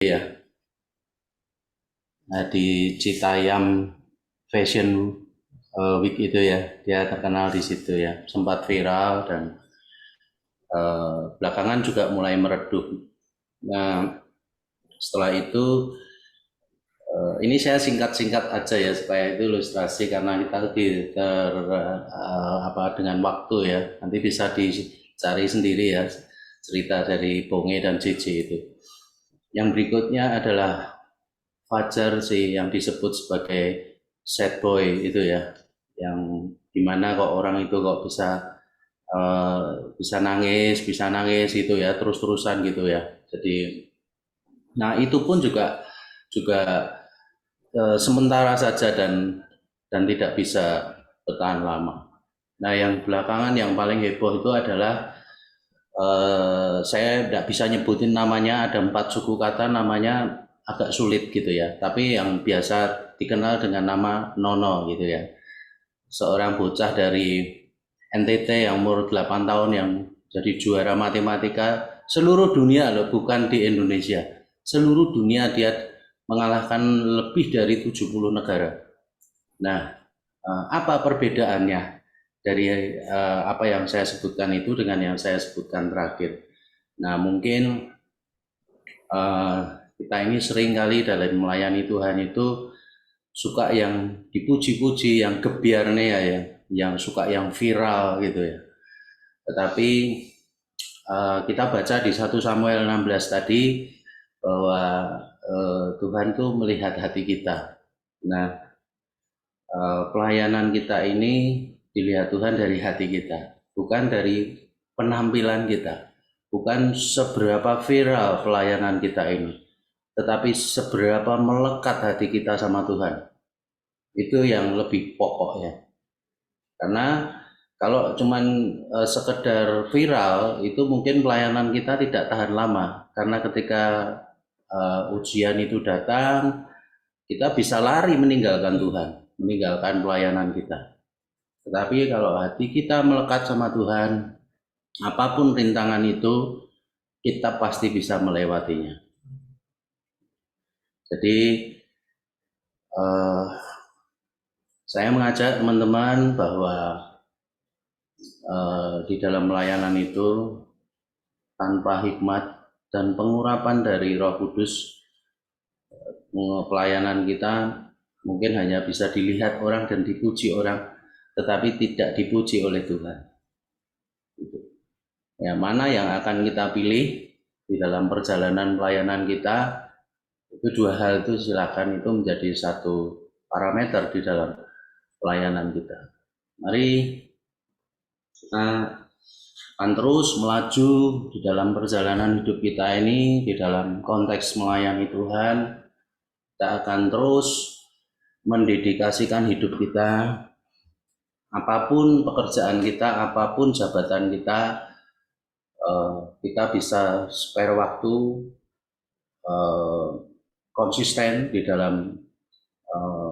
ya. Nah, di Citayam Fashion Week itu ya, dia terkenal di situ ya, sempat viral dan belakangan juga mulai meredup. Nah, setelah itu ini saya singkat-singkat aja ya supaya itu ilustrasi karena kita dengan waktu ya, nanti bisa dicari sendiri ya cerita dari Bonge dan Cici itu. Yang berikutnya adalah Fajar sih yang disebut sebagai sad boy itu ya, yang dimana kok orang itu kok bisa nangis gitu ya terus-terusan gitu ya. Jadi, nah itu pun juga juga sementara saja dan tidak bisa bertahan lama. Nah yang belakangan yang paling heboh itu adalah saya tidak bisa nyebutin namanya, ada 4 suku kata namanya agak sulit gitu ya, tapi yang biasa dikenal dengan nama Nono gitu ya, seorang bocah dari NTT yang umur 8 tahun yang jadi juara matematika seluruh dunia loh, bukan di Indonesia, seluruh dunia dia mengalahkan lebih dari 70 negara. Nah, apa perbedaannya dari apa yang saya sebutkan itu dengan yang saya sebutkan terakhir? Nah, mungkin kita ini sering kali dalam melayani Tuhan itu suka yang dipuji-puji, yang gebiarnya ya, yang suka yang viral gitu ya. Tetapi kita baca di 1 Samuel 16 tadi bahwa Tuhan tuh melihat hati kita. Nah, pelayanan kita ini dilihat Tuhan dari hati kita, bukan dari penampilan kita, bukan seberapa viral pelayanan kita ini, tetapi seberapa melekat hati kita sama Tuhan. Itu yang lebih pokok ya. Karena kalau cuman sekedar viral itu mungkin pelayanan kita tidak tahan lama, karena ketika ujian itu datang kita bisa lari meninggalkan Tuhan, meninggalkan pelayanan kita. Tetapi kalau hati kita melekat sama Tuhan, apapun rintangan itu kita pasti bisa melewatinya. Jadi saya mengajak teman-teman bahwa di dalam pelayanan itu tanpa hikmat dan pengurapan dari Roh Kudus, pelayanan kita mungkin hanya bisa dilihat orang dan dipuji orang, tetapi tidak dipuji oleh Tuhan. Ya, mana yang akan kita pilih di dalam perjalanan pelayanan kita? Itu 2 hal itu silakan, itu menjadi satu parameter di dalam pelayanan kita. Mari kita akan terus melaju di dalam perjalanan hidup kita ini, di dalam konteks melayani Tuhan. Kita akan terus mendedikasikan hidup kita, apapun pekerjaan kita, apapun jabatan kita, kita bisa spare waktu, konsisten di dalam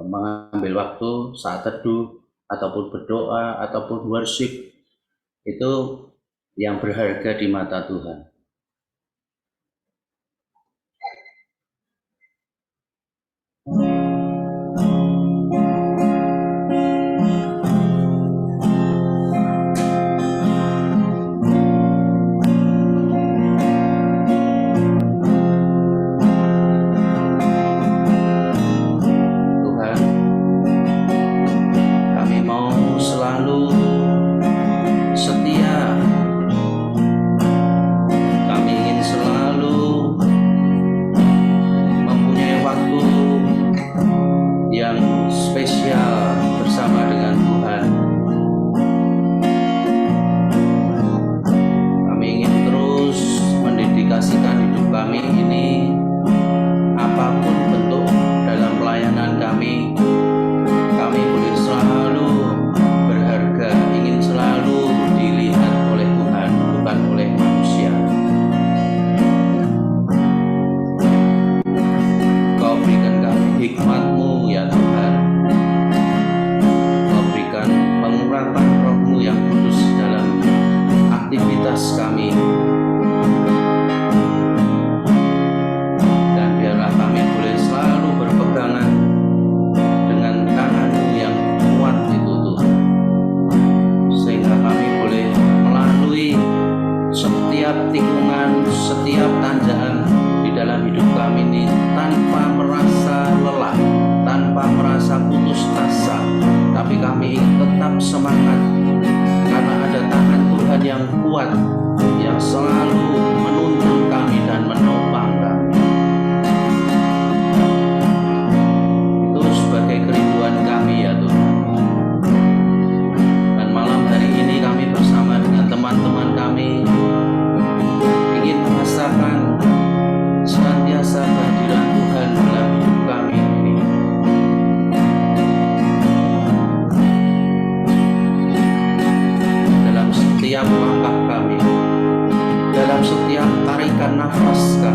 mengambil waktu saat teduh, ataupun berdoa, ataupun worship, itu yang berharga di mata Tuhan. kami ini tanpa merasa lelah, tanpa merasa putus asa, tapi kami tetap semangat karena ada tangan Tuhan yang kuat yang selalu menuntun kami dan menopang kami. Itu sebagai kerinduan kami ya Tuhan. Dan malam hari ini kami bersama dengan teman-teman kami ingin merasakan senantiasa kehadiran Tuhan dalam hidup kami ini. Dalam setiap langkah kami, dalam setiap tarikan nafas kami,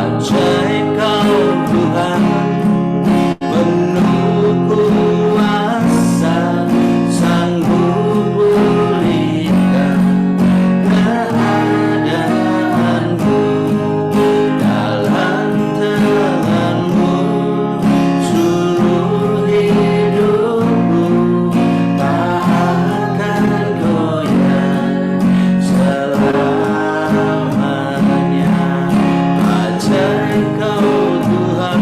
Ajaib Kau Tuhan, penuh kuasa, sanggup pulihkan keadaanku. Dalam tangan-Mu seluruh hidupku, tak akan goyah selamanya. Ajaib Kau Tuhan,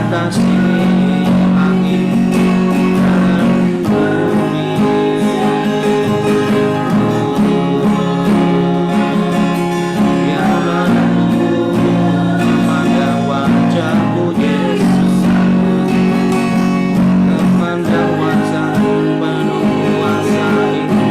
mengatasi langit dan bumi. Biarlah aku memandang wajah-Mu Yesus, memandang wajah penuh kuasa itu.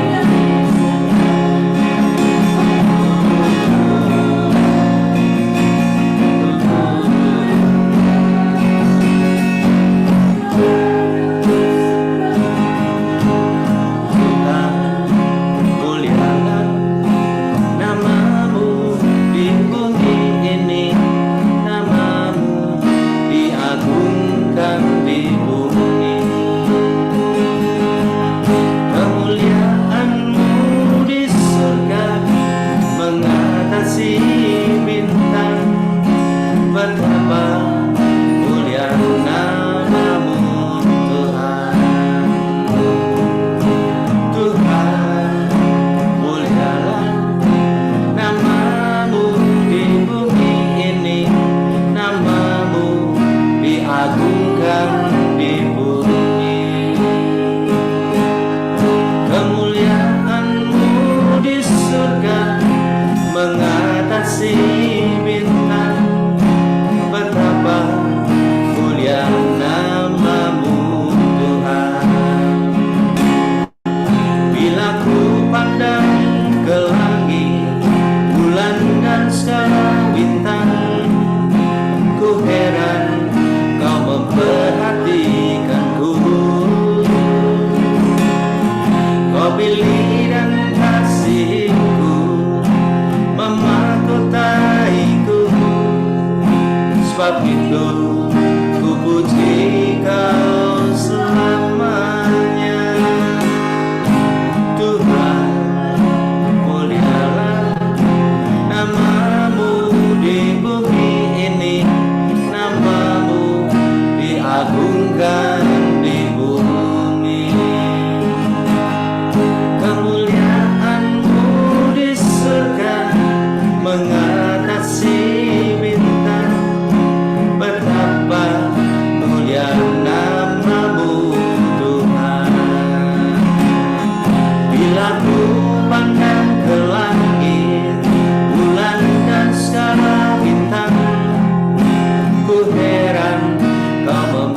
Sebab itu ku puji Kau selamanya. Tuhan, mulialah nama-Mu di bumi ini, nama-Mu diagungkan di bumi. Kemuliaan-Mu di surga mengatasi bintang. Betapa mulia nama-Mu Tuhan. Bila ku pandang ke langit, bulan dan segala bintang, ku heran Kau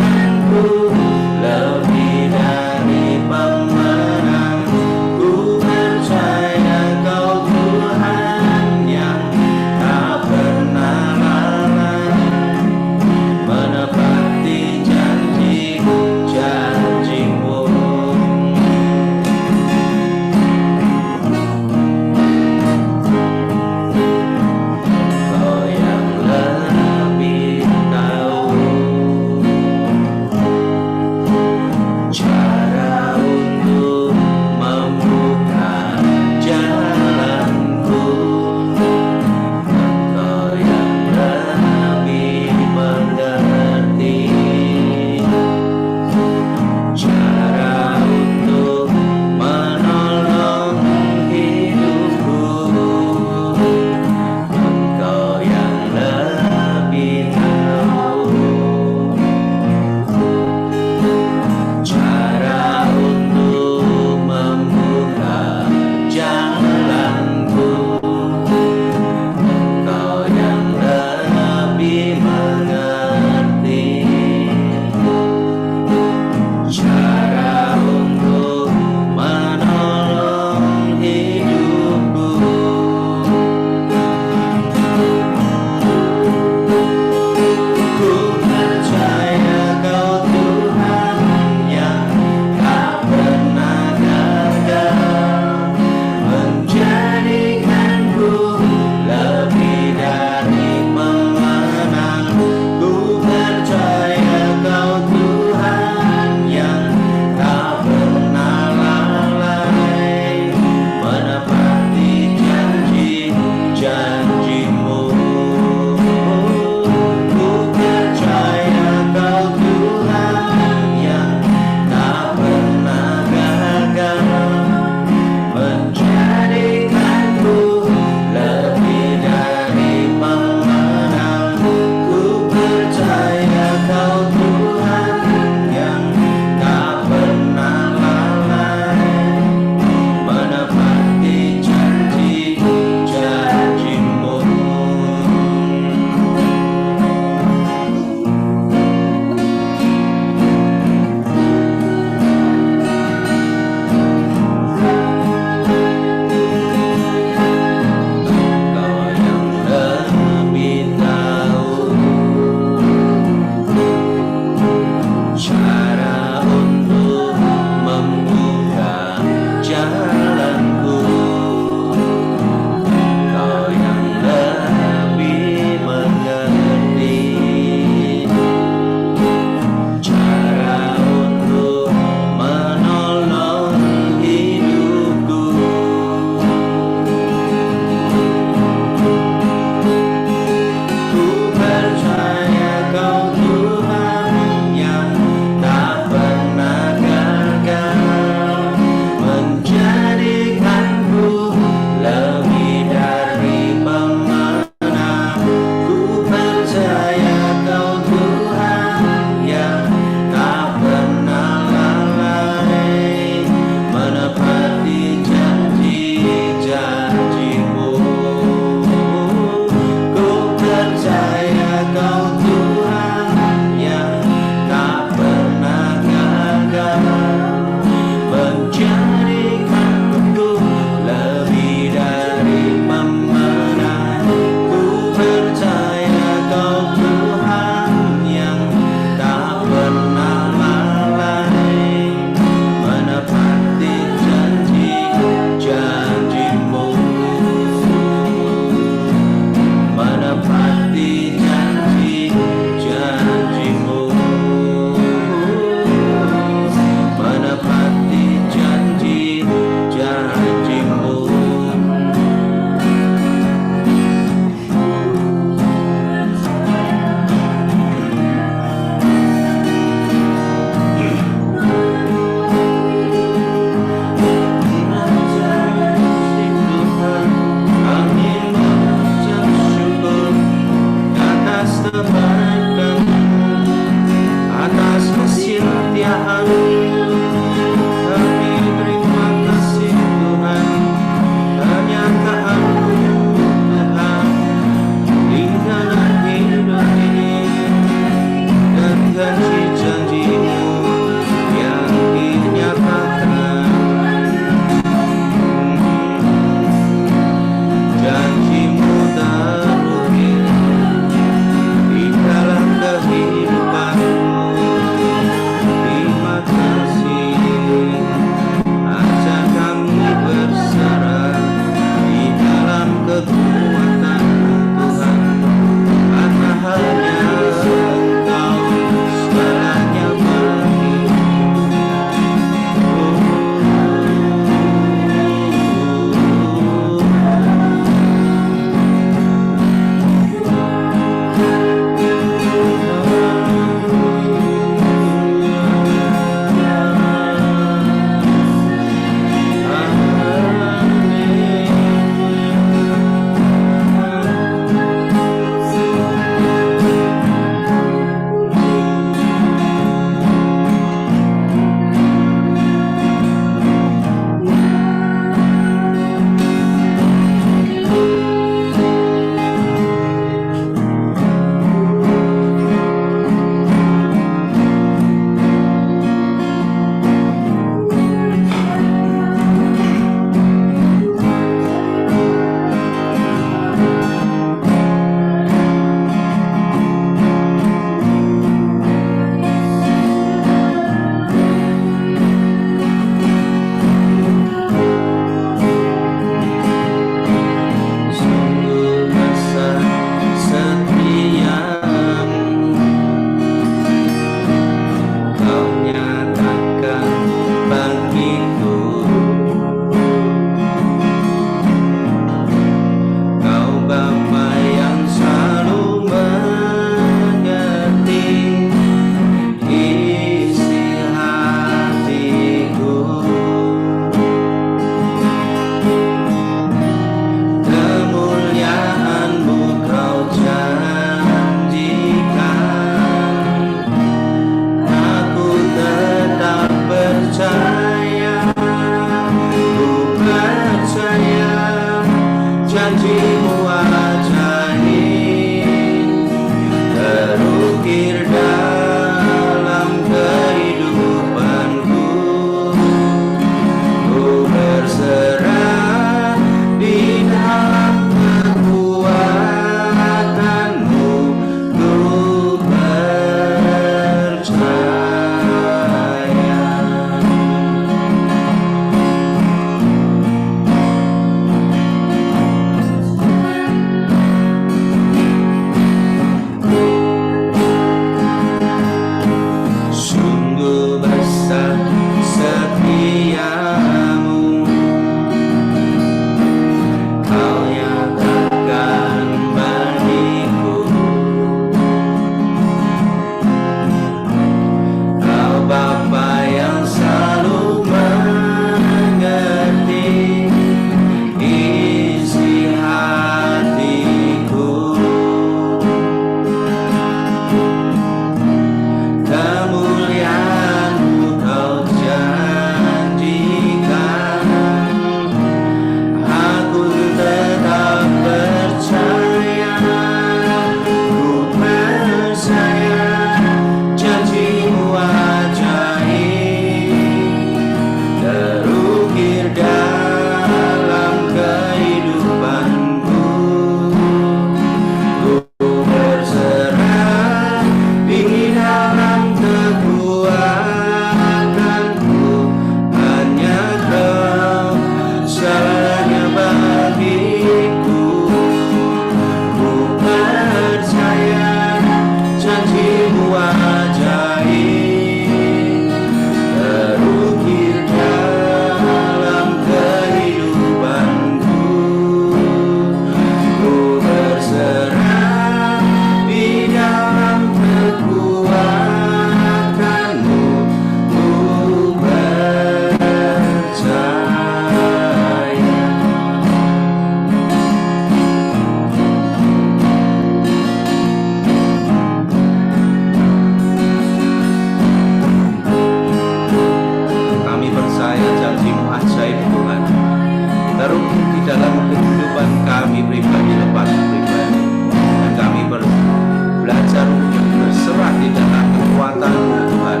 terukir di dalam kehidupan kami pribadi lepas pribadi, dan kami belajar untuk berserah di dalam kekuatan Tuhan,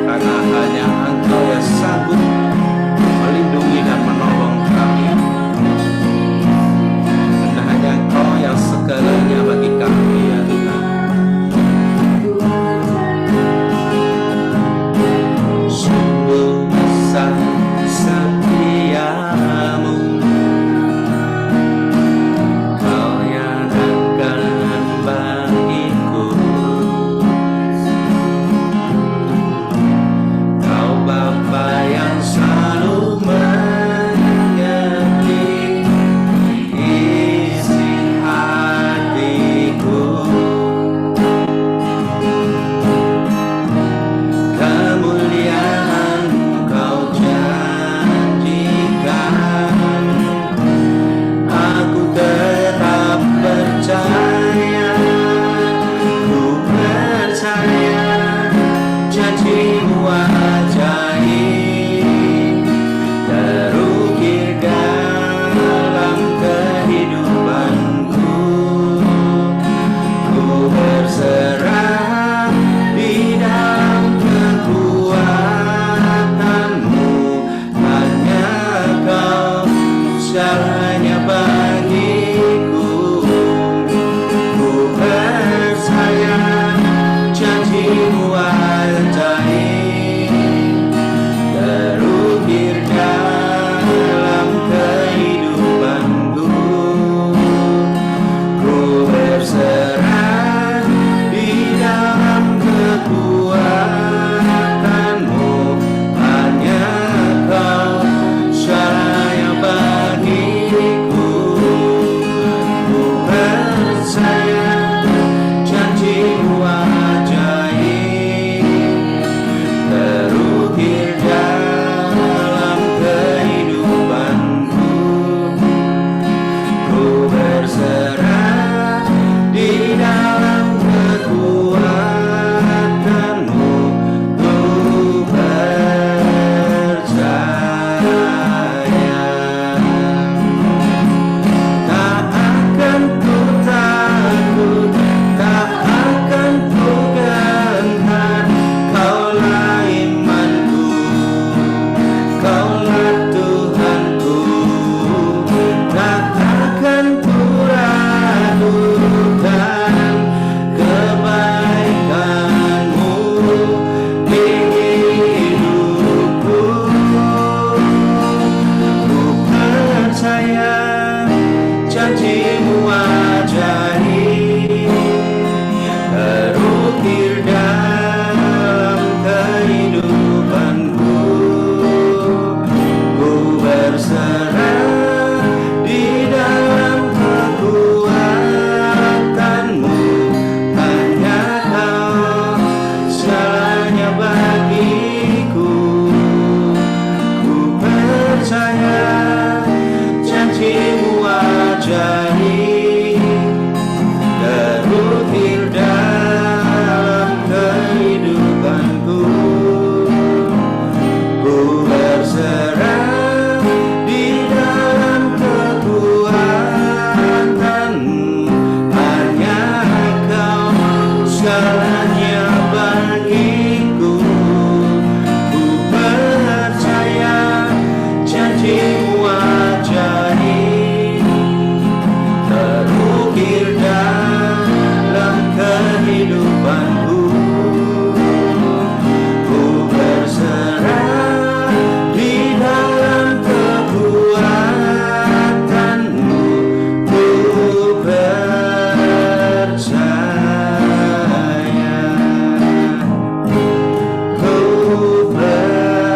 karena hanya Engkau yang sanggup melindungi dan menolong kami, dan hanya Engkau yang segalanya bagi kami ya Tuhan. Sungguh besar setiamu, Kau nyatakan bagiku, Kau Bapa yang selalu mengerti isi hatiku. Kemuliaan-Mu Kau janjikan, aku tetap percaya, ku percaya janji-Mu ajaib, terukir dalam kehidupanku. Ku berserah di dalam kekuatan-Mu, hanya Kau segalanya bagiku. Ku percaya janji-Mu ajaib, terukir dalam kehidupanku. Ku berserah di dalam kekuatan-Mu, hanya Kau segalanya bagiku. Ku percaya janji-Mu ajaib, terukir dalam kehidupanku. Ku berserah di dalam kekuatan-Mu, ku percaya. Tak akan ku takut, tak akan ku gentar, Kaulah imanku, Kaulah Tuhanku. Tak akan ku ragukan kebaikan-Mu di hidupku. Ku percaya janji-Mu ajaib, terukir dalam kehidupanku. Ku berserah di dalam kekuatan-Mu, hanya Kau segalanya bagiku. Ku percaya janji-Mu ajaib, terukir dalam kehidupanku. Ku berserah di dalam kekuatan-Mu, hanya Kau segalanya bagiku. Ku percaya janji-Mu ajaib, terukir dalam kehidupanku. Ku berserah di dalam kekuatan-Mu, ku percaya, ku percaya, ku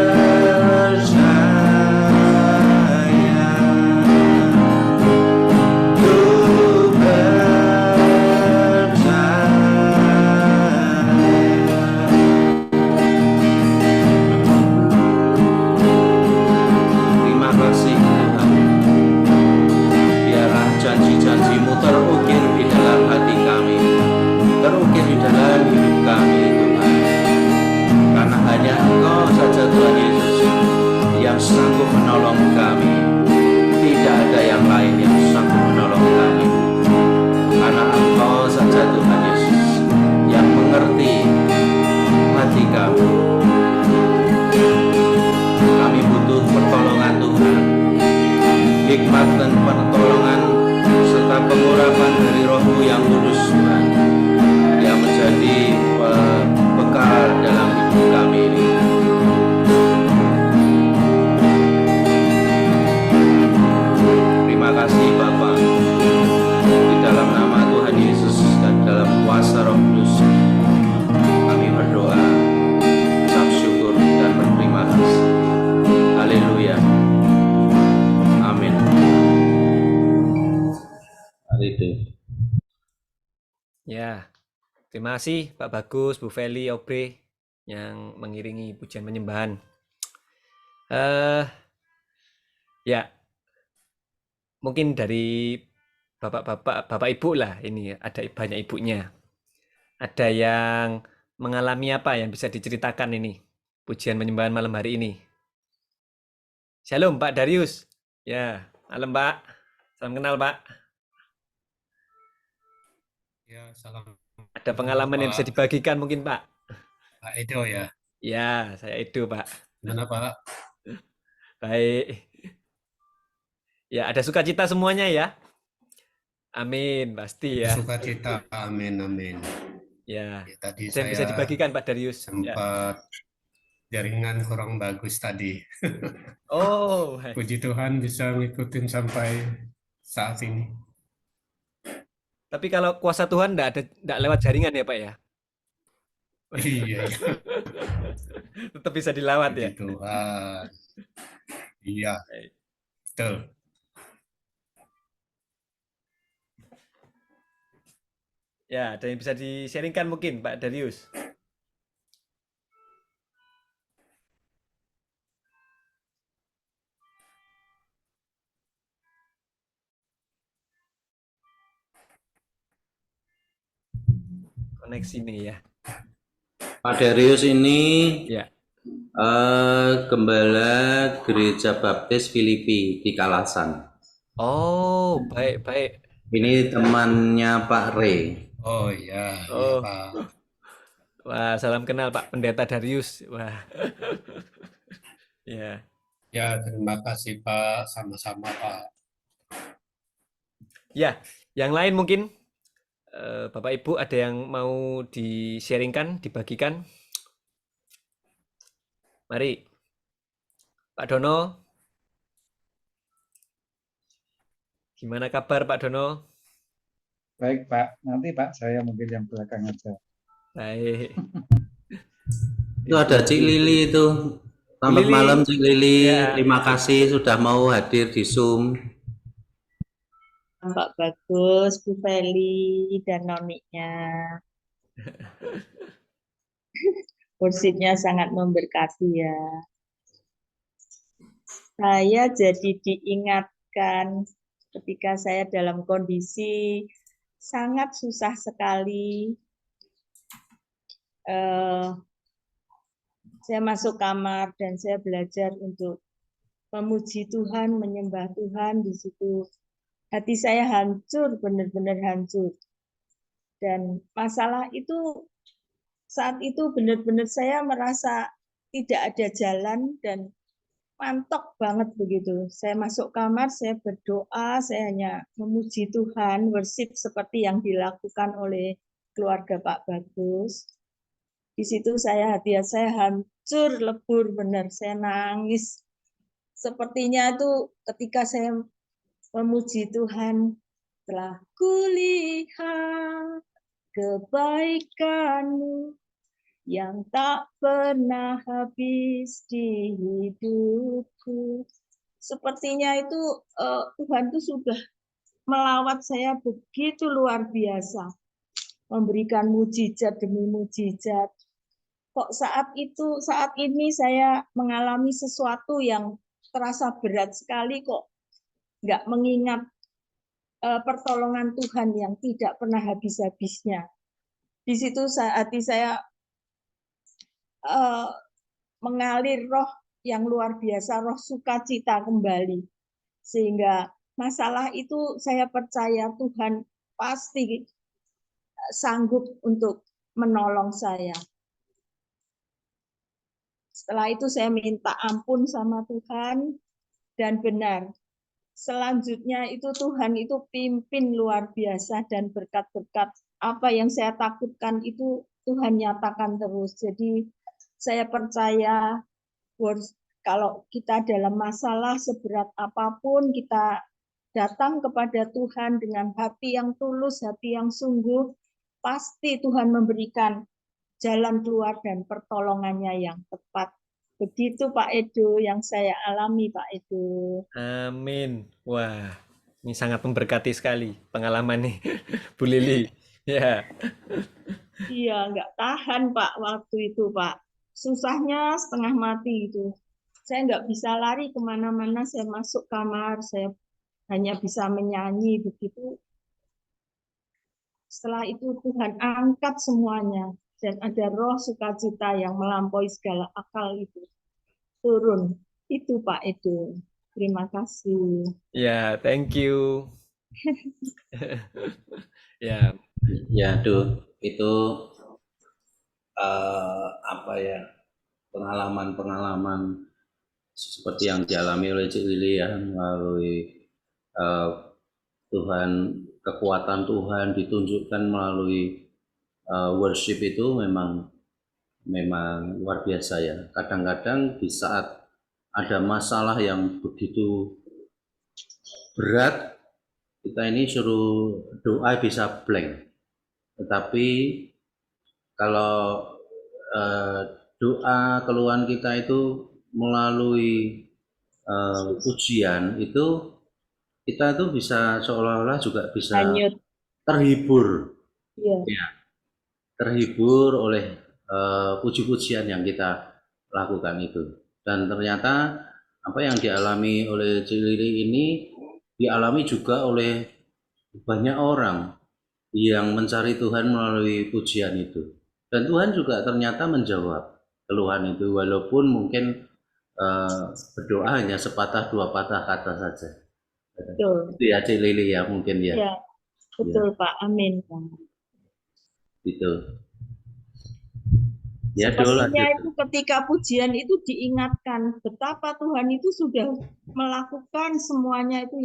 Terima kasih Tuhan. Biarlah janji-janji-Mu terukir di dalam hati kami, terukir di dalam hidup kami Tuhan, karena hanya Engkau saja Tuhan Yesus yang sanggup menolong kami. Tidak hikmat dan pertolongan serta pengurapan dari Roh-Mu yang kudus Tuhan, yang menjadi bekal dalam hidup kami ini. Terima kasih Bapa, di dalam nama Tuhan Yesus dan dalam kuasa Roh Kudus kami berdoa, ucap syukur dan berterima kasih. Haleluya. Amin. Hari itu. Ya, terima kasih Pak Bagus, Bu Feli, Obre yang mengiringi pujian penyembahan. Ya, mungkin dari Bapak Ibu lah ini, ada banyak ibunya. Ada yang mengalami apa yang bisa diceritakan ini, pujian penyembahan malam hari ini. Shalom Pak Darius. Ya, malam Pak. Salam kenal Pak. Ya, salam. Ada pengalaman yang bisa dibagikan mungkin Pak? Pak Edo ya? Ya, saya Edo Pak. Gimana Pak? Baik. Ya, ada sukacita semuanya ya. Amin, pasti ya. Sukacita, amin, amin. Ya, Ya, tadi ada yang bisa saya dibagikan Pak Darius. sempat jaringan kurang bagus tadi. Oh, Puji Tuhan bisa ngikutin sampai saat ini. tapi kalau kuasa Tuhan enggak lewat jaringan ya Pak ya? Iya, iya. Tetap bisa dilawat ya. Puji Tuhan. Iya, betul. Ya, ada yang bisa di-sharingkan mungkin Pak Darius. Koneksi nih ya. Pak Darius ini Ya. Gembala Gereja Baptis Filipi di Kalasan. Oh, baik. Ini temannya Pak Re. Oh iya, Oh. iya Pak. Wah, salam kenal Pak Pendeta Darius. Wah. Ya. Ya, terima kasih Pak. Sama-sama Pak. Ya, yang lain mungkin Bapak Ibu ada yang mau di-sharingkan, dibagikan? Mari. Pak Dono. Gimana kabar Pak Dono? Baik Pak, nanti Pak saya mungkin yang belakang aja. Baik. Itu ada Cik Lili itu. Selamat malam Cik Lili. Ya. Terima kasih sudah mau hadir di Zoom. Pak Bagus, Bu Feli, dan noniknya. Worshipnya sangat memberkati ya. Saya jadi diingatkan ketika saya dalam kondisi sangat susah sekali. Saya masuk kamar dan saya belajar untuk memuji Tuhan, menyembah Tuhan. Di situ hati saya hancur, benar-benar hancur. Dan masalah itu saat itu benar-benar saya merasa tidak ada jalan dan mantok banget begitu. Saya masuk kamar, saya berdoa, saya hanya memuji Tuhan, worship seperti yang dilakukan oleh keluarga Pak Bagus. Di situ hati saya hancur, lebur benar, saya nangis. Sepertinya itu ketika saya memuji Tuhan, telah kulihat kebaikan-Mu yang tak pernah habis di hidupku. Sepertinya itu Tuhan itu sudah melawat saya begitu luar biasa. Memberikan mujizat demi mujizat. Kok saat ini saya mengalami sesuatu yang terasa berat sekali kok. Nggak mengingat pertolongan Tuhan yang tidak pernah habis-habisnya. Di situ hati saya mengalir roh yang luar biasa, roh sukacita kembali. Sehingga masalah itu saya percaya Tuhan pasti sanggup untuk menolong saya. Setelah itu saya minta ampun sama Tuhan dan benar. selanjutnya itu Tuhan itu pimpin luar biasa dan berkat-berkat apa yang saya takutkan itu Tuhan nyatakan terus. Jadi saya percaya kalau kita dalam masalah seberat apapun kita datang kepada Tuhan dengan hati yang tulus, hati yang sungguh, pasti Tuhan memberikan jalan keluar dan pertolongannya yang tepat. Begitu Pak Edo yang saya alami Pak Edo. Amin. Wah, ini sangat memberkati sekali pengalaman nih, Bu Lili. Ya, Iya, nggak tahan Pak waktu itu Pak. Susahnya setengah mati itu. Saya nggak bisa lari kemana-mana, saya masuk kamar, saya hanya bisa menyanyi begitu. Setelah itu Tuhan angkat semuanya dan ada roh sukacita yang melampaui segala akal itu turun. Itu Pak Edo. Terima kasih. ya, thank you. Ya, Ya, itu apa ya, pengalaman-pengalaman seperti yang dialami oleh Cik Lili ya, melalui eh, Tuhan, kekuatan Tuhan ditunjukkan melalui worship itu memang luar biasa ya. Kadang-kadang di saat ada masalah yang begitu berat, kita ini suruh doa bisa blank. Tetapi kalau doa keluhan kita itu melalui ujian itu, kita tuh bisa seolah-olah juga bisa Hanyut. terhibur, Ya. ya, terhibur oleh puji-pujian yang kita lakukan itu. Dan ternyata apa yang dialami oleh Cik Lili ini dialami juga oleh banyak orang yang mencari Tuhan melalui pujian itu. Dan Tuhan juga ternyata menjawab keluhan itu, walaupun mungkin berdoa hanya sepatah dua patah kata saja. Betul. Itu ya Cik Lili ya mungkin ya. Ya, betul Pak. Amin Pak. Gitu. Ya Dol, Sepertinya lanjut. itu ketika pujian itu diingatkan betapa Tuhan itu sudah melakukan semuanya itu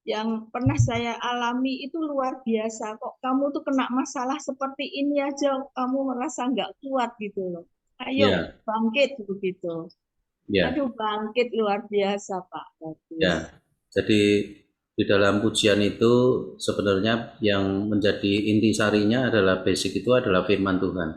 yang pernah saya alami itu luar biasa. Kok kamu tuh kena masalah seperti ini aja kamu merasa nggak kuat gitu loh. Ayo Ya, bangkit begitu. ya, Aduh bangkit luar biasa Pak. ya. Jadi di dalam pujian itu sebenarnya yang menjadi intisarinya adalah basic itu adalah firman Tuhan.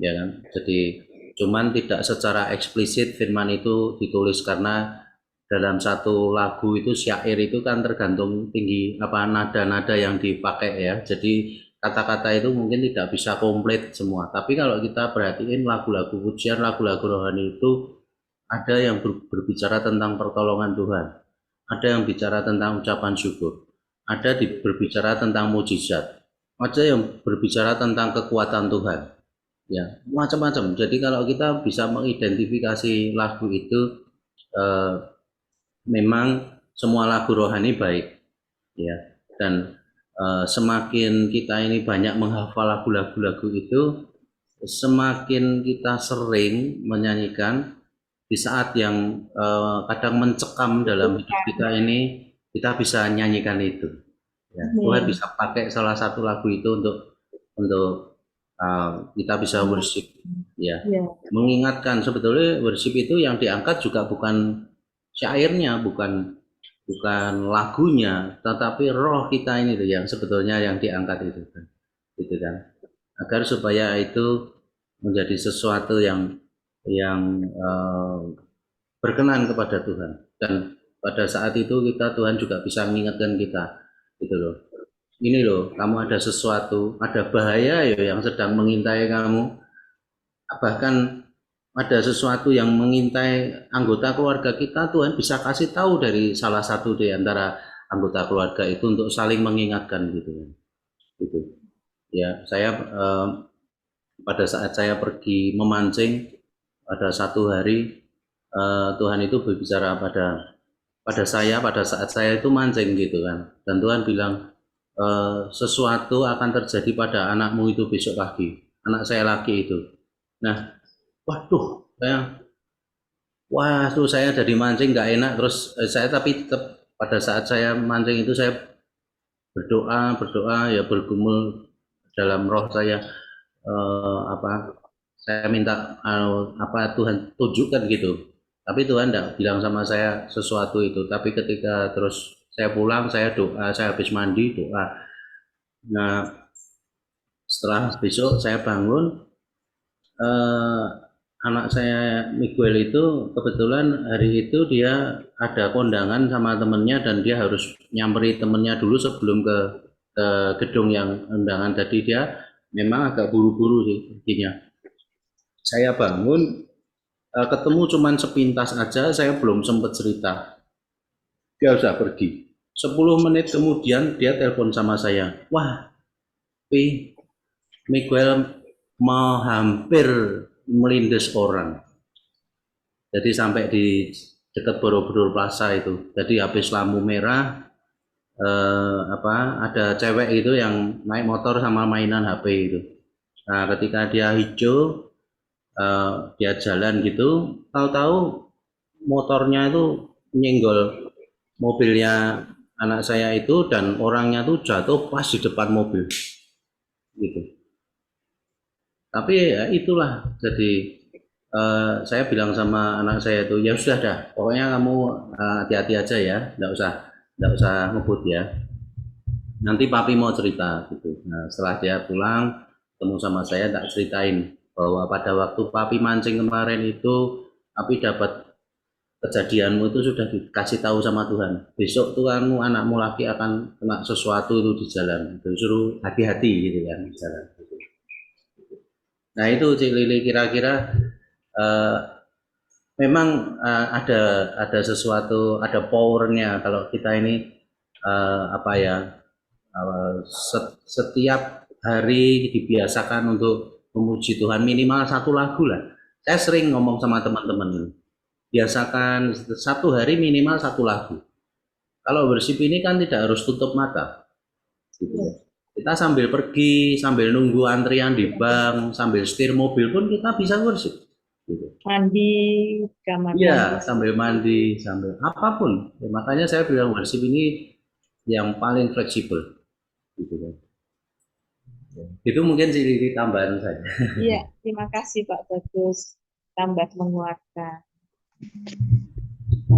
Ya kan? Jadi cuman tidak secara eksplisit firman itu ditulis, karena dalam satu lagu itu syair itu kan tergantung tinggi apa nada-nada yang dipakai ya. Jadi kata-kata itu mungkin tidak bisa komplit semua. Tapi kalau kita perhatiin lagu-lagu pujian, lagu-lagu rohani itu ada yang berbicara tentang pertolongan Tuhan, ada yang bicara tentang ucapan syukur, ada berbicara tentang mujizat, ada yang berbicara tentang kekuatan Tuhan. Ya, macam-macam. Jadi kalau kita bisa mengidentifikasi lagu itu, memang semua lagu rohani baik, ya. Dan semakin kita ini banyak menghafal lagu-lagu itu, semakin kita sering menyanyikan di saat yang kadang mencekam dalam hidup kita ini, kita bisa nyanyikan itu. Ya, Tuhan bisa pakai salah satu lagu itu untuk kita bisa worship, ya. Mengingatkan sebetulnya worship itu yang diangkat juga bukan syairnya, bukan lagunya, tetapi roh kita ini yang sebetulnya yang diangkat itu kan, gitu kan. Agar supaya itu menjadi sesuatu yang berkenan kepada Tuhan, dan pada saat itu Tuhan juga bisa mengingatkan kita, gitu loh. Ini loh, kamu ada sesuatu, ada bahaya ya yang sedang mengintai kamu, bahkan ada sesuatu yang mengintai anggota keluarga kita. Tuhan bisa kasih tahu dari salah satu di antara anggota keluarga itu untuk saling mengingatkan gitu. Ya, saya pada saat saya pergi memancing pada satu hari, Tuhan itu berbicara pada saya pada saat saya itu mancing gitu kan, dan Tuhan bilang sesuatu akan terjadi pada anakmu itu besok pagi, anak saya laki itu. Nah, waduh, saya dari mancing nggak enak, terus saya tapi tetap pada saat saya mancing itu saya berdoa ya, bergumul dalam roh saya, saya minta apa Tuhan tunjukkan gitu. Tapi Tuhan tidak bilang sama saya sesuatu itu. Tapi ketika terus saya pulang, saya doa, saya habis mandi doa. Nah, setelah besok saya bangun, eh, anak saya Miguel itu kebetulan hari itu dia ada kondangan sama temennya dan dia harus nyamperin temennya dulu sebelum ke gedung yang undangan. Tadi dia memang agak buru-buru sih intinya. Saya bangun, ketemu cuman sepintas aja, saya belum sempat cerita. Dia sudah pergi. 10 menit kemudian dia telepon sama saya. Wah, Pi, Miguel mau hampir melindas orang. Jadi sampai di dekat Borobudur Plaza itu. Jadi habis lampu merah, ada cewek itu yang naik motor sama mainan HP itu. Nah, ketika dia hijau, dia jalan gitu, tahu-tahu motornya itu nyenggol mobilnya anak saya itu dan orangnya tuh jatuh pas di depan mobil gitu. Tapi ya itulah, jadi saya bilang sama anak saya itu, ya sudah dah, pokoknya kamu hati-hati aja ya, nggak usah ngebut ya. Nanti papi mau cerita gitu. Nah, setelah dia pulang ketemu sama saya, tak ceritain bahwa pada waktu papi mancing kemarin itu, papi dapat kejadianmu itu sudah dikasih tahu sama Tuhan. Besok Tuhanmu anakmu lagi akan kena sesuatu itu di jalan. Itu suruh hati-hati gitu kan di jalan. Nah itu Cik Lili, kira-kira memang ada sesuatu, ada powernya kalau kita ini setiap hari dibiasakan untuk memuji Tuhan minimal satu lagu lah. Saya sering ngomong sama teman-teman, biasakan satu hari minimal satu lagu. Kalau worship ini kan tidak harus tutup mata, gitu ya. Kita sambil pergi, sambil nunggu antrian di bank, sambil setir mobil pun kita bisa worship. Gitu. Mandi, kamar Iya, mandi. sambil mandi, sambil apapun. Ya, makanya saya bilang worship ini yang paling fleksibel. Gitu kan. Itu mungkin sih tambahan saya. Iya, terima kasih Pak Bagus. Tambah menguatkan.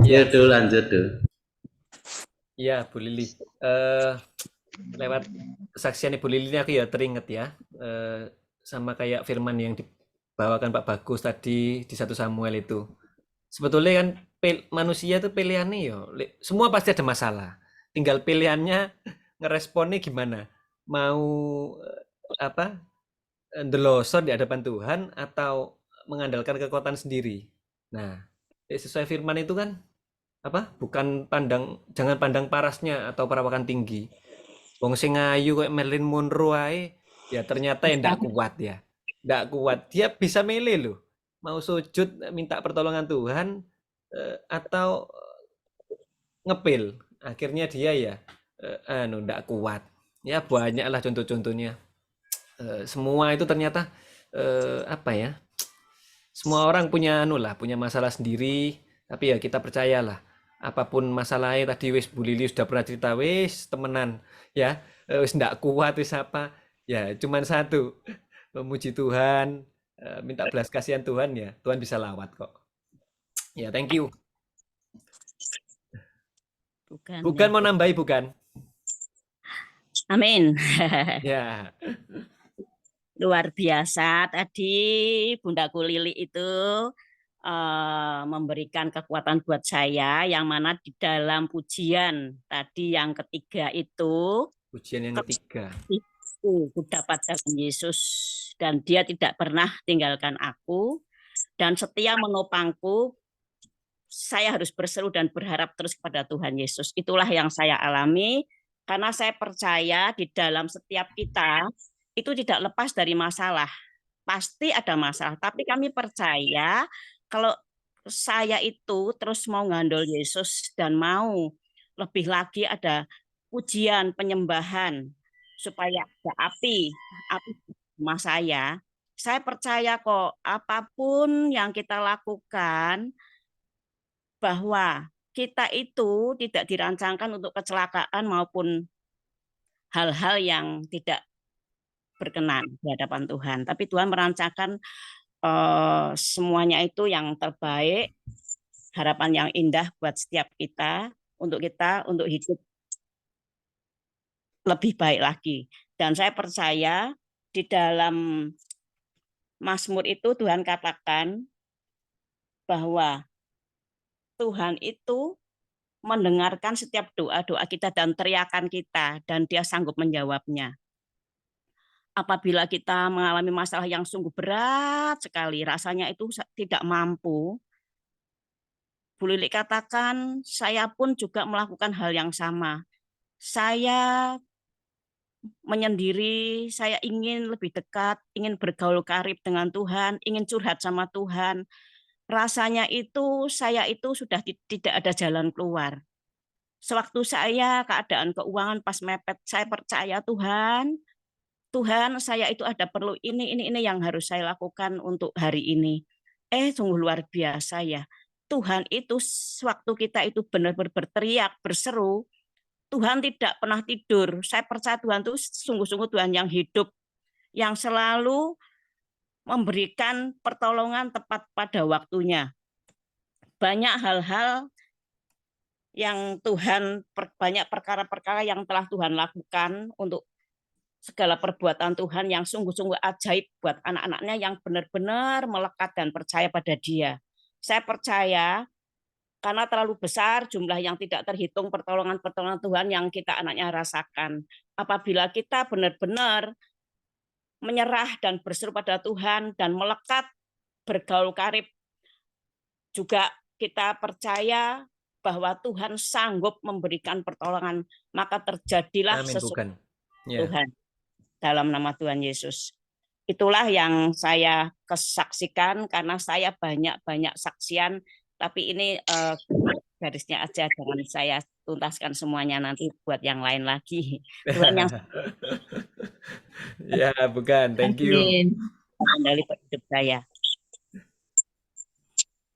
Ya, Iya, lanjut tuh. ya Bu Lili. Lewat kesaksian Ibu Lili ini aku ya teringat ya, sama kayak firman yang dibawakan Pak Bagus tadi di 1 Samuel itu. Sebetulnya kan manusia itu pilihannya ya, semua pasti ada masalah. Tinggal pilihannya ngeresponnya gimana. Mau ndelosor di hadapan Tuhan atau mengandalkan kekuatan sendiri. Nah, sesuai firman itu kan bukan jangan pandang parasnya atau perawakan tinggi. Wong sing ayu kayak Marilyn Monroe ae, ya ternyata ya ndak kuat ya. Ndak kuat. Dia bisa milih loh. Mau sujud minta pertolongan Tuhan atau ngepil. Akhirnya dia ya ndak kuat. Ya banyaklah contoh-contohnya. Semua itu ternyata semua orang punya punya masalah sendiri, tapi ya kita percayalah apapun masalahnya tadi wis Bu Lili sudah pernah cerita wis temenan ya, wis ndak kuat wis apa ya, cuman satu memuji Tuhan, minta belas kasihan Tuhan ya, Tuhan bisa lawat kok ya. Thank you. Bukan mau nambahi bukan? Amin. Ya. Luar biasa tadi Bundaku Lili itu memberikan kekuatan buat saya, yang mana di dalam pujian tadi yang ketiga itu, Pujian yang ketiga, ku dapat dalam Yesus dan dia tidak pernah tinggalkan aku dan setia menopangku. Saya harus berseru dan berharap terus kepada Tuhan Yesus. Itulah yang saya alami, karena saya percaya di dalam setiap kita itu tidak lepas dari masalah. Pasti ada masalah, tapi kami percaya kalau saya itu terus mau ngandol Yesus dan mau lebih lagi ada pujian, penyembahan, supaya ada api rumah saya percaya kok apapun yang kita lakukan, bahwa kita itu tidak dirancangkan untuk kecelakaan maupun hal-hal yang tidak berkenan di hadapan Tuhan. Tapi Tuhan merancangkan semuanya itu yang terbaik, harapan yang indah buat setiap kita untuk hidup lebih baik lagi. Dan saya percaya di dalam Mazmur itu Tuhan katakan bahwa Tuhan itu mendengarkan setiap doa-doa kita dan teriakan kita, dan Dia sanggup menjawabnya. Apabila kita mengalami masalah yang sungguh berat sekali, rasanya itu tidak mampu, Bu Lili katakan, saya pun juga melakukan hal yang sama. Saya menyendiri, saya ingin lebih dekat, ingin bergaul karib dengan Tuhan, ingin curhat sama Tuhan. Rasanya itu saya itu sudah tidak ada jalan keluar. Sewaktu saya keadaan keuangan pas mepet, saya percaya Tuhan, saya itu ada perlu ini yang harus saya lakukan untuk hari ini. Sungguh luar biasa ya. Tuhan itu waktu kita itu benar-benar berteriak, berseru, Tuhan tidak pernah tidur. Saya percaya Tuhan itu sungguh-sungguh Tuhan yang hidup, yang selalu memberikan pertolongan tepat pada waktunya. Banyak hal-hal yang banyak perkara-perkara yang telah Tuhan lakukan untuk segala perbuatan Tuhan yang sungguh-sungguh ajaib buat anak-anaknya yang benar-benar melekat dan percaya pada Dia. Saya percaya karena terlalu besar jumlah yang tidak terhitung pertolongan-pertolongan Tuhan yang kita anaknya rasakan. Apabila kita benar-benar menyerah dan berseru pada Tuhan dan melekat bergaul karib, juga kita percaya bahwa Tuhan sanggup memberikan pertolongan, maka terjadilah Amin, sesuatu bukan. Ya. Tuhan dalam nama Tuhan Yesus. Itulah yang saya kesaksikan karena saya banyak saksian, tapi ini garisnya aja, jangan saya tuntaskan semuanya nanti buat yang lain lagi. Tuhan yang Ya, bukan. Thank you. mengendali hidup saya.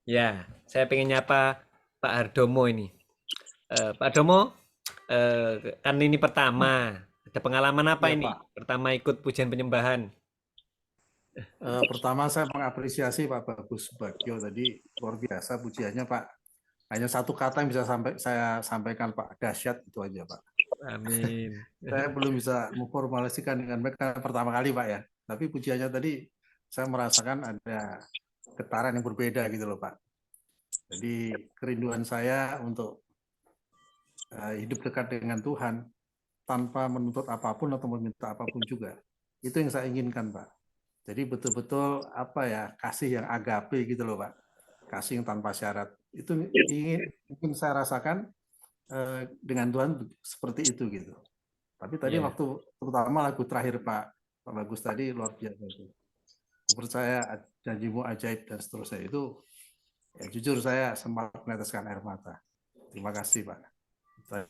Ya, saya pengen nyapa Pak Hardomo ini. Pak Hardomo, kan ini pertama. Ada pengalaman apa Ya, ini? Pak. Pertama ikut pujian penyembahan. Pertama saya mengapresiasi Pak Bagus Bagio tadi, luar biasa pujiannya Pak. Hanya satu kata yang bisa saya sampaikan Pak, dahsyat, itu aja Pak. Amin. Saya belum bisa memformulasikan dengan baik karena pertama kali Pak ya. Tapi pujiannya tadi saya merasakan ada getaran yang berbeda gitu loh Pak. Jadi kerinduan saya untuk hidup dekat dengan Tuhan tanpa menuntut apapun atau meminta apapun juga. Itu yang saya inginkan Pak. Jadi betul-betul kasih yang agape gitu loh Pak. Kasih yang tanpa syarat. Itu ingin saya rasakan dengan Tuhan seperti itu gitu. Tapi tadi waktu terutama lagu terakhir Pak Bagus tadi luar biasa itu. Aku percaya janjimu ajaib dan seterusnya itu, ya jujur saya sempat meneteskan air mata. Terima kasih Pak.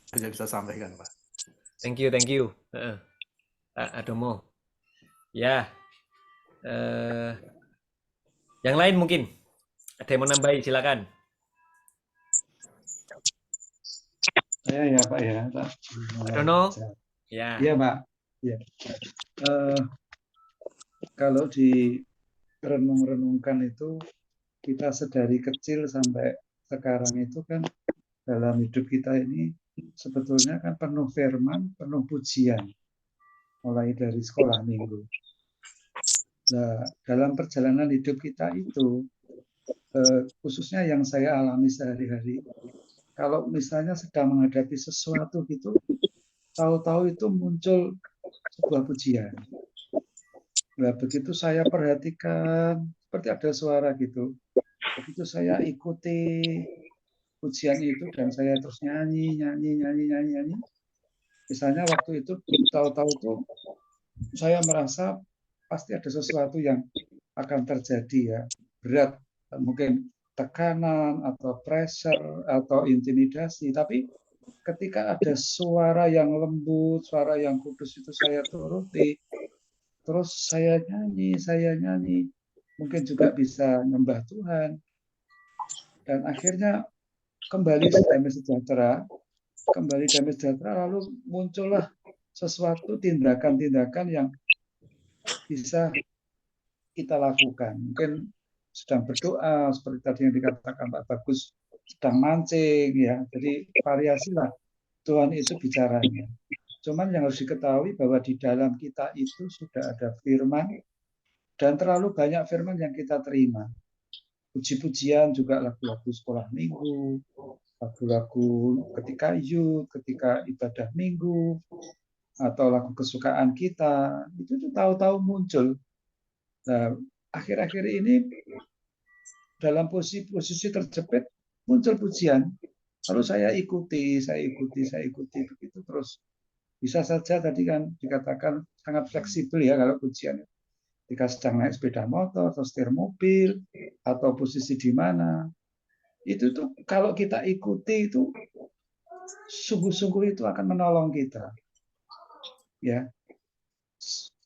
Saya bisa sampaikan Pak. Thank you. Pak Hardomo. Ya. Yang lain mungkin ada yang mau nambahi, silakan. Saya ya Pak ya. Pak Dono. Ya. Iya Pak. Ya. Kalau direnung-renungkan itu, kita sedari kecil sampai sekarang itu kan dalam hidup kita ini sebetulnya kan penuh firman, penuh pujian, mulai dari sekolah minggu. Nah, dalam perjalanan hidup kita itu, khususnya yang saya alami sehari-hari, kalau misalnya sedang menghadapi sesuatu gitu, tahu-tahu itu muncul sebuah pujian. Nah, begitu saya perhatikan, seperti ada suara gitu. Begitu saya ikuti pujian itu dan saya terus nyanyi. Misalnya waktu itu tahu-tahu itu saya merasa pasti ada sesuatu yang akan terjadi ya, berat, mungkin tekanan atau pressure atau intimidasi, tapi ketika ada suara yang lembut, suara yang kudus itu saya turuti, terus saya nyanyi, mungkin juga bisa nyembah Tuhan, dan akhirnya kembali damai sejahtera, lalu muncullah sesuatu tindakan-tindakan yang bisa kita lakukan. Mungkin sedang berdoa, seperti tadi yang dikatakan Pak Bagus, sedang mancing, ya. Jadi variasilah Tuhan itu bicaranya. Cuman yang harus diketahui bahwa di dalam kita itu sudah ada firman, dan terlalu banyak firman yang kita terima. Puji-pujian juga lagu-lagu sekolah minggu, lagu-lagu ketika youth, ketika ibadah minggu, atau lagu kesukaan kita, itu tuh tahu-tahu muncul. Nah, akhir-akhir ini dalam posisi terjepit muncul pujian, lalu saya ikuti begitu terus. Bisa saja tadi kan dikatakan sangat fleksibel ya kalau pujian. Jika sedang naik sepeda motor atau setir mobil atau posisi di mana, itu tuh kalau kita ikuti itu sungguh-sungguh itu akan menolong kita. Ya,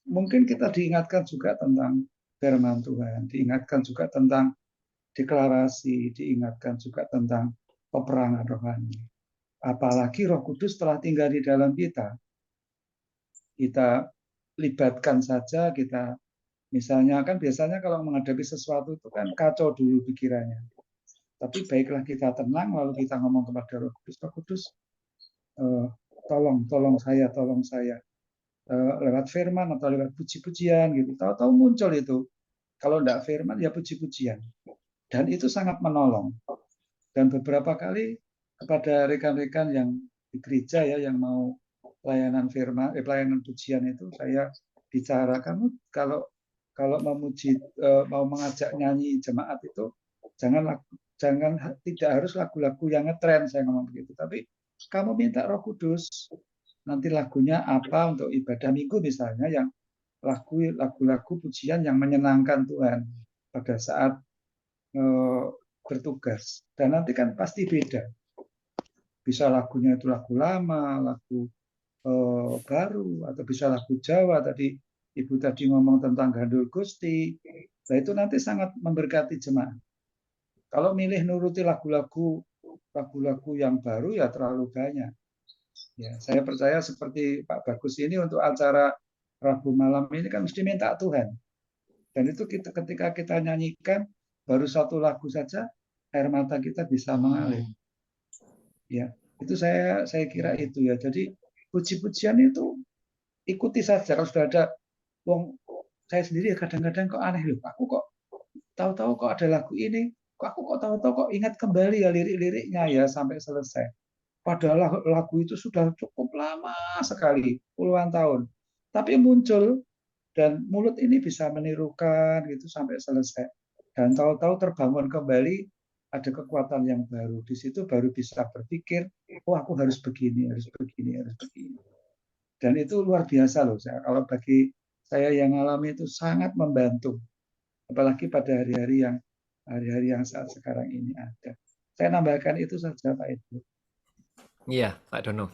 mungkin kita diingatkan juga tentang firman Tuhan, diingatkan juga tentang deklarasi, diingatkan juga tentang peperangan rohani. Apalagi Roh Kudus telah tinggal di dalam kita. Kita libatkan saja, kita misalnya kan biasanya kalau menghadapi sesuatu itu kan kacau dulu pikirannya. Tapi baiklah kita tenang, lalu kita ngomong kepada Roh Kudus, tolong saya. Lewat firman atau lewat puji-pujian gitu. Tahu-tahu muncul itu. Kalau tidak firman ya puji-pujian. Dan itu sangat menolong. Dan beberapa kali kepada rekan-rekan yang di gereja ya yang mau pelayanan firman, pelayanan pujian itu saya bicara, kamu kalau memuji, mau mengajak nyanyi jemaat itu jangan tidak harus lagu-lagu yang ngetren, saya ngomong begitu. Tapi kamu minta Roh Kudus, nanti lagunya apa untuk ibadah minggu misalnya, yang lagu-lagu pujian yang menyenangkan Tuhan pada saat bertugas. Dan nanti kan pasti beda. Bisa lagunya itu lagu lama, lagu baru, atau bisa lagu Jawa. Tadi Ibu tadi ngomong tentang Gandul Gusti. Nah itu nanti sangat memberkati jemaat. Kalau milih nuruti lagu-lagu yang baru ya terlalu banyak. Ya, saya percaya seperti Pak Bagus ini untuk acara Rabu malam ini kan mesti minta Tuhan. Dan itu ketika kita nyanyikan baru satu lagu saja air mata kita bisa mengalir. Ya, itu saya kira itu ya. Jadi puji-pujian itu ikuti saja. Kalau sudah ada, saya sendiri kadang-kadang kok aneh loh. Aku kok tahu-tahu kok ada lagu ini, aku kok tahu-tahu kok ingat kembali ya lirik-liriknya ya sampai selesai. Padahal lagu itu sudah cukup lama sekali, puluhan tahun. Tapi muncul dan mulut ini bisa menirukan gitu sampai selesai. Dan tahu-tahu terbangun kembali, ada kekuatan yang baru. Di situ baru bisa berpikir, oh aku harus begini. Dan itu luar biasa loh. Kalau bagi saya yang alami itu sangat membantu. Apalagi pada hari-hari yang saat sekarang ini ada. Saya nambahkan itu saja Pak Ibu. Iya, Pak Dono.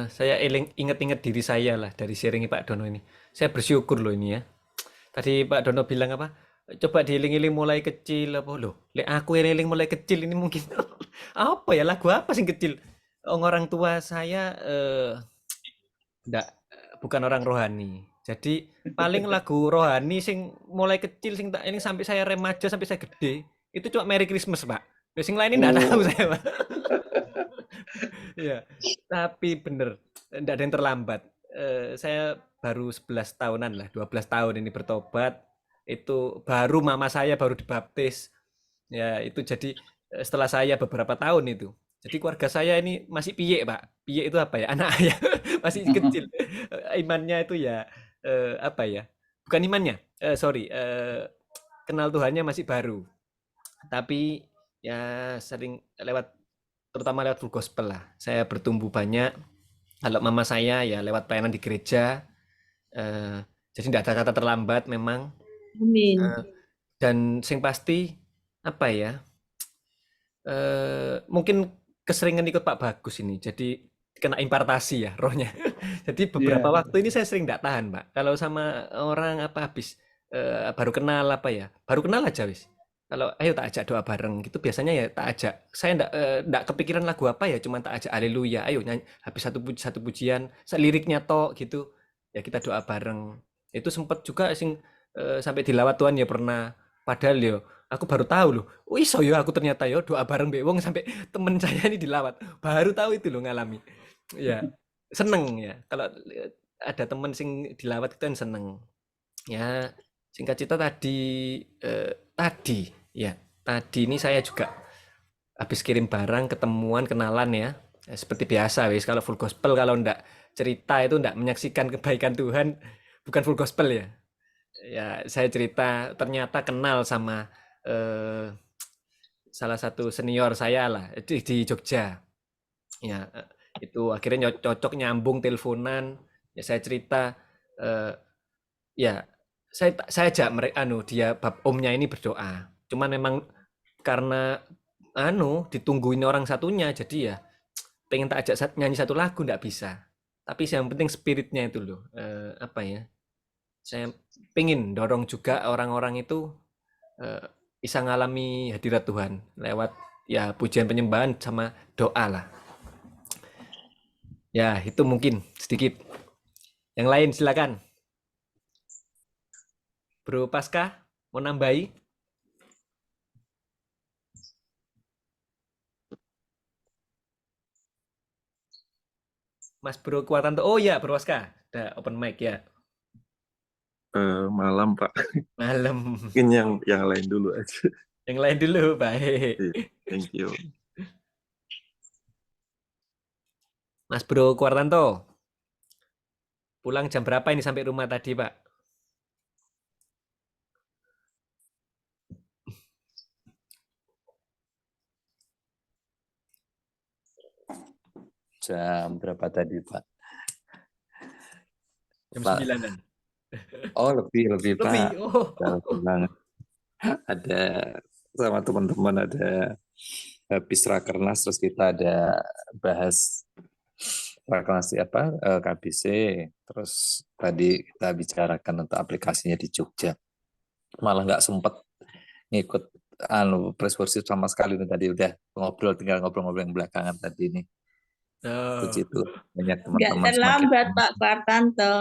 Saya ingat-ingat diri saya lah dari sharing Pak Dono ini. Saya bersyukur loh ini ya. Tadi Pak Dono bilang apa? Coba dieling-eling mulai kecil apa loh. Aku eling mulai kecil ini mungkin apa ya, lagu apa sih kecil? Orang tua saya bukan orang rohani. Jadi paling lagu rohani sing mulai kecil sing tak ini sampai saya remaja sampai saya gede itu cuma Merry Christmas, Pak. Sing lain ini enggak tahu saya, Pak. Ya, tapi bener, enggak ada yang terlambat. Saya baru 11 tahunan lah, 12 tahun ini bertobat. Itu baru mama saya baru dibaptis. Ya, itu jadi setelah saya beberapa tahun itu. Jadi keluarga saya ini masih piye, Pak. Piye itu apa ya? Anak ayah masih kecil. Imannya itu ya apa ya? Bukan imannya. Kenal Tuhannya masih baru. Tapi ya sering terutama lewat full gospel lah. Saya bertumbuh banyak. Kalau mama saya ya lewat pelayanan di gereja. Jadi tidak ada kata terlambat memang. Amin. Dan sing pasti apa ya? Mungkin keseringan ikut Pak Bagus ini. Jadi kena impartasi ya rohnya. Jadi beberapa waktu ini saya sering tidak tahan, Pak. Kalau sama orang habis baru kenal apa ya? Baru kenal aja wis. kalau ayo tak ajak doa bareng gitu biasanya ya tak ajak. Saya ndak kepikiran lagu apa ya, cuman tak ajak haleluya. Ayo nyanyi habis satu pujian, liriknya tok gitu. Ya kita doa bareng. Itu sempet juga sing sampai dilawat Tuhan ya pernah. Padahal yo aku baru tahu loh. Oh iso yo aku ternyata yo doa bareng mbek wong sampai temen saya ini dilawat. Baru tahu itu loh ngalami. Ya, seneng ya. Kalau ada temen sing dilawat itu kan seneng. Ya, singkat cerita tadi ya, tadi ini saya juga habis kirim barang, ketemuan, kenalan ya. Seperti biasa wis kalau full gospel kalau ndak cerita itu ndak menyaksikan kebaikan Tuhan bukan full gospel ya. Ya, saya cerita ternyata kenal sama eh, salah satu senior saya lah di Jogja. Ya, itu akhirnya cocok nyambung teleponan. Ya saya cerita eh, ya saya ajak mereka dia omnya ini berdoa. Cuman memang karena ditungguin orang satunya jadi ya pengen tak ajak nyanyi satu lagu ndak bisa. Tapi yang penting spiritnya itu loh. Apa ya? Saya pengen dorong juga orang-orang itu bisa ngalami hadirat Tuhan lewat ya pujian penyembahan sama doa lah. Ya, itu mungkin sedikit. Yang lain silakan. Bro Pasca, mau nambahi? Mas Bro Kuatanto. Oh ya, Bro Pasca. Ada open mic ya. Malam Pak, Malam. mungkin yang lain dulu aja. Yang lain dulu, baik. Thank you. Mas Bro Kuartanto. Pulang jam berapa ini sampai rumah tadi, Pak? Jam berapa tadi, Pak? Jam Pak. 9-an. Oh, lebih, Lebih. Pak. Oh. Banget. Ada sama teman-teman ada habis rakernas terus kita ada bahas rakernas KBC, terus tadi kita bicarakan untuk aplikasinya di Jogja. Malah nggak sempat ngikut press worship sama sekali nih, tadi udah tinggal ngobrol-ngobrol yang belakangan tadi ini. Puji itu banyak teman-teman. Nggak terlambat Pak Kuartanto.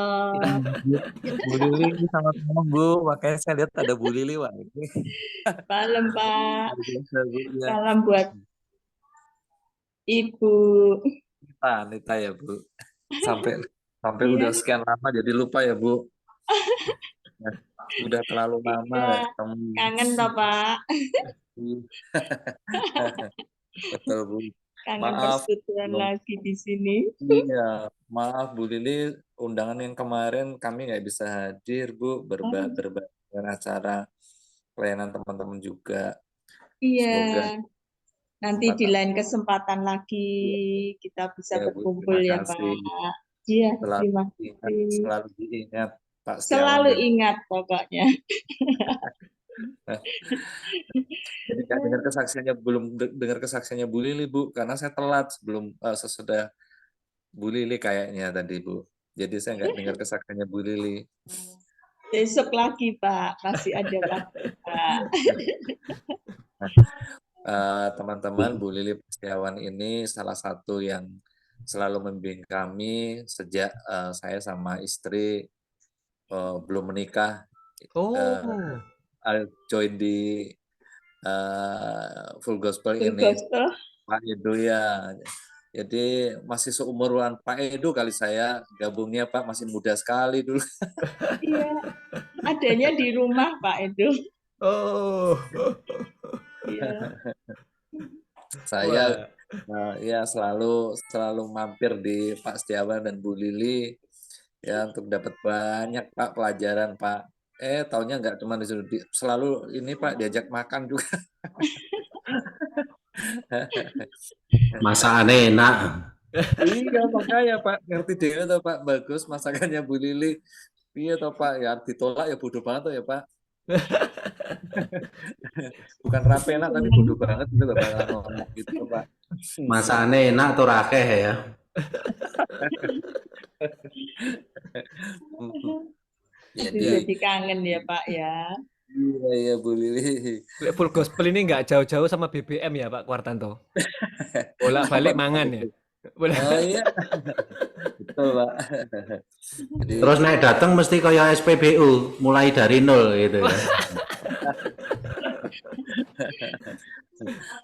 Bu Lili sama teman Bu, makanya saya lihat ada Bu Lili, wah ini. Malam Pak. Ya. Salam buat Ibu Nita ya Bu. Sampai udah sekian lama jadi lupa ya Bu. Udah terlalu lama ya, kangen toh Pak. Betul Bu. Kangen Maaf persekutuan lagi di sini. Iya, maaf Bu Lili, undangan yang kemarin kami nggak bisa hadir Bu, berbagai acara pelayanan teman-teman juga. Iya. Semoga nanti di lain kesempatan lagi kita bisa ya, Bu, berkumpul ya Pak. Iya, terima kasih. Selalu diingat Pak Setiawan. Selalu ingat pokoknya. Jadi nggak dengar kesaksiannya Bu Lili Bu, karena saya telat sebelum sesudah Bu Lili kayaknya tadi Bu. Jadi saya nggak dengar kesaksiannya Bu Lili. Besok lagi Pak, masih ada waktu Pak. Teman-teman, Bu Lili Setiawan ini salah satu yang selalu membimbing kami sejak saya sama istri belum menikah. Join di Full Gospel ini. Pak Edo ya. Jadi masih seumuran Pak Edo kali saya gabungnya Pak, masih muda sekali dulu. Iya, adanya di rumah Pak Edo. Oh. Iya. Saya ya selalu mampir di Pak Setiawan dan Bu Lili ya untuk dapat banyak Pak pelajaran Pak. Taunya nggak cuma disuruh selalu ini Pak diajak makan juga. Masakannya enak. Iya makanya Pak, ngerti deh atau Pak, bagus masakannya Bu Lili. Iya toh Pak, ya ditolak ya bodoh banget toh ya Pak. Bukan rapena tapi bodoh banget itu Bapak ngomong gitu Pak. Masakannya enak tuh rakeh ya. Jadi kangen ya Pak ya. Iya, iya Bu Lili. Full gospel ini nggak jauh-jauh sama BBM ya Pak Kuartanto. Apa Bolak-balik tuh Pak mangan ya. itu? Bolak. Oh iya, betul Pak. Jadi Terus naik datang mesti kayak SPBU, mulai dari nol gitu ya.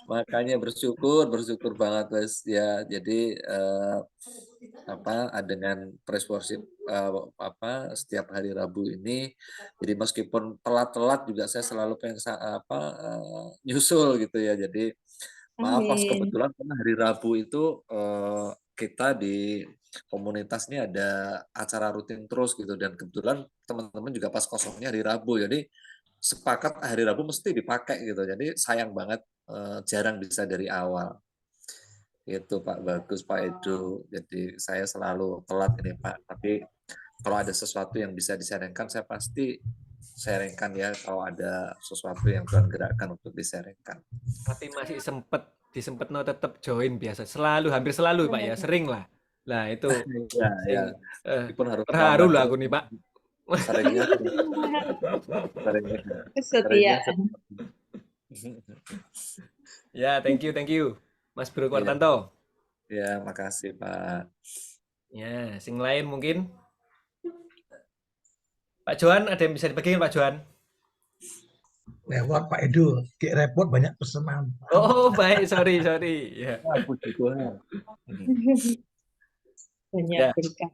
makanya bersyukur banget Mas ya. Jadi dengan praise worship setiap hari Rabu ini, jadi meskipun telat-telat juga saya selalu pengen nyusul gitu ya. Jadi maaf pas Amin. kebetulan karena hari Rabu itu kita di komunitas ini ada acara rutin terus gitu, dan kebetulan teman-teman juga pas kosongnya hari Rabu, jadi sepakat hari Rabu mesti dipakai gitu. Jadi sayang banget jarang bisa dari awal. Itu Pak, bagus Pak Edu. Jadi saya selalu telat ini Pak. Tapi kalau ada sesuatu yang bisa disarankan, saya pasti sharingkan ya. Kalau ada sesuatu yang Tuhan gerakkan untuk disaringkan. Tapi masih disempet no tetap join biasa. Hampir selalu Pak ya, sering lah. Nah itu Ya, ya. Meskipun harus terharu lambat lah terus, aku nih Pak. seringnya Kesetiaan. Ya, thank you, Mas Bro Iya. Kuartanto. Ya, makasih Pak. Ya, sing lain mungkin. Pak Johan, ada yang bisa dibagikan Pak Johan? Lewat Pak Edu, kayak repot banyak pesanan. Oh, baik, sorry. Ya. Puji Tuhan. Banyak Ya. berkat.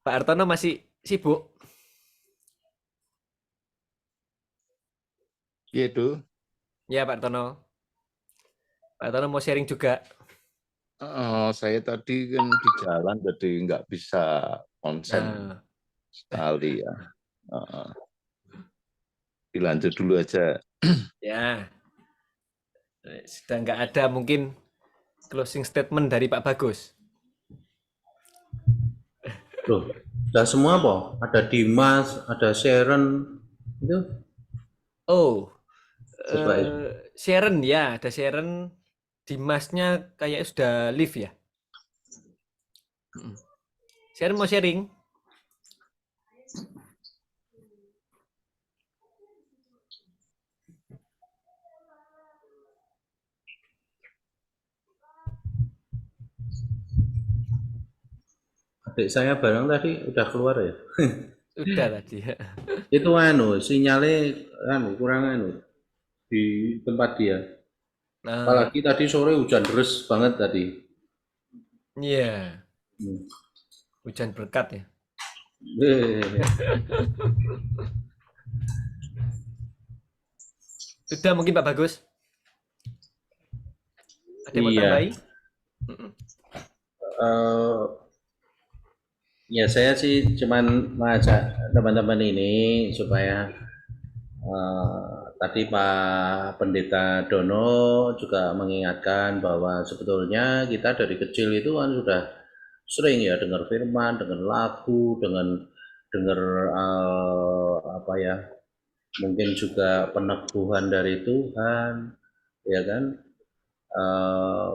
Pak Artono masih sibuk? Gitu. Ya, Pak Artono. Pak Artono mau sharing juga. Saya tadi kan di jalan jadi nggak bisa konsen Nah, sekali ya. Dilanjut dulu aja. ya. Sudah nggak ada mungkin closing statement dari Pak Bagus. Loh, udah semua apa? Ada Dimas, ada Sharon, itu Oh, Coba itu. Sharon ya, ada Sharon. Dimasnya kayak sudah live ya. Sharon mau sharing? Adik saya bareng tadi udah keluar ya. Sudah tadi ya. Itu sinyalnya kurang di tempat dia. Nah, Apalagi tadi sore hujan deras banget tadi. iya. Hmm. Hujan berkat ya. Sudah mungkin Pak Bagus. Ada yang mau Iya. tambahi? Ya saya sih cuman mengajak teman-teman ini supaya tadi Pak Pendeta Dono juga mengingatkan bahwa sebetulnya kita dari kecil itu kan sudah sering ya dengar firman, dengar lagu, dengar mungkin juga peneguhan dari Tuhan, ya kan?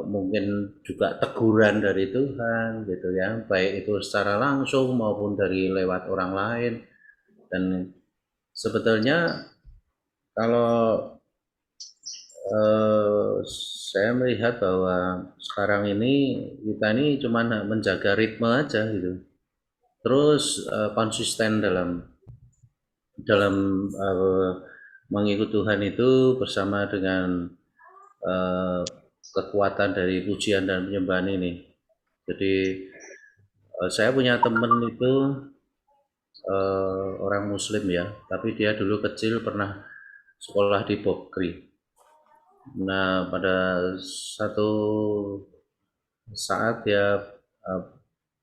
Mungkin juga teguran dari Tuhan gitu ya, baik itu secara langsung maupun dari lewat orang lain. Dan sebetulnya kalau saya melihat bahwa sekarang ini kita ini cuma menjaga ritme aja gitu, terus konsisten dalam mengikut Tuhan itu bersama dengan kekuatan dari pujian dan penyembahan ini. Jadi saya punya teman itu orang Muslim ya, tapi dia dulu kecil pernah sekolah di Bokri. Nah, pada satu saat dia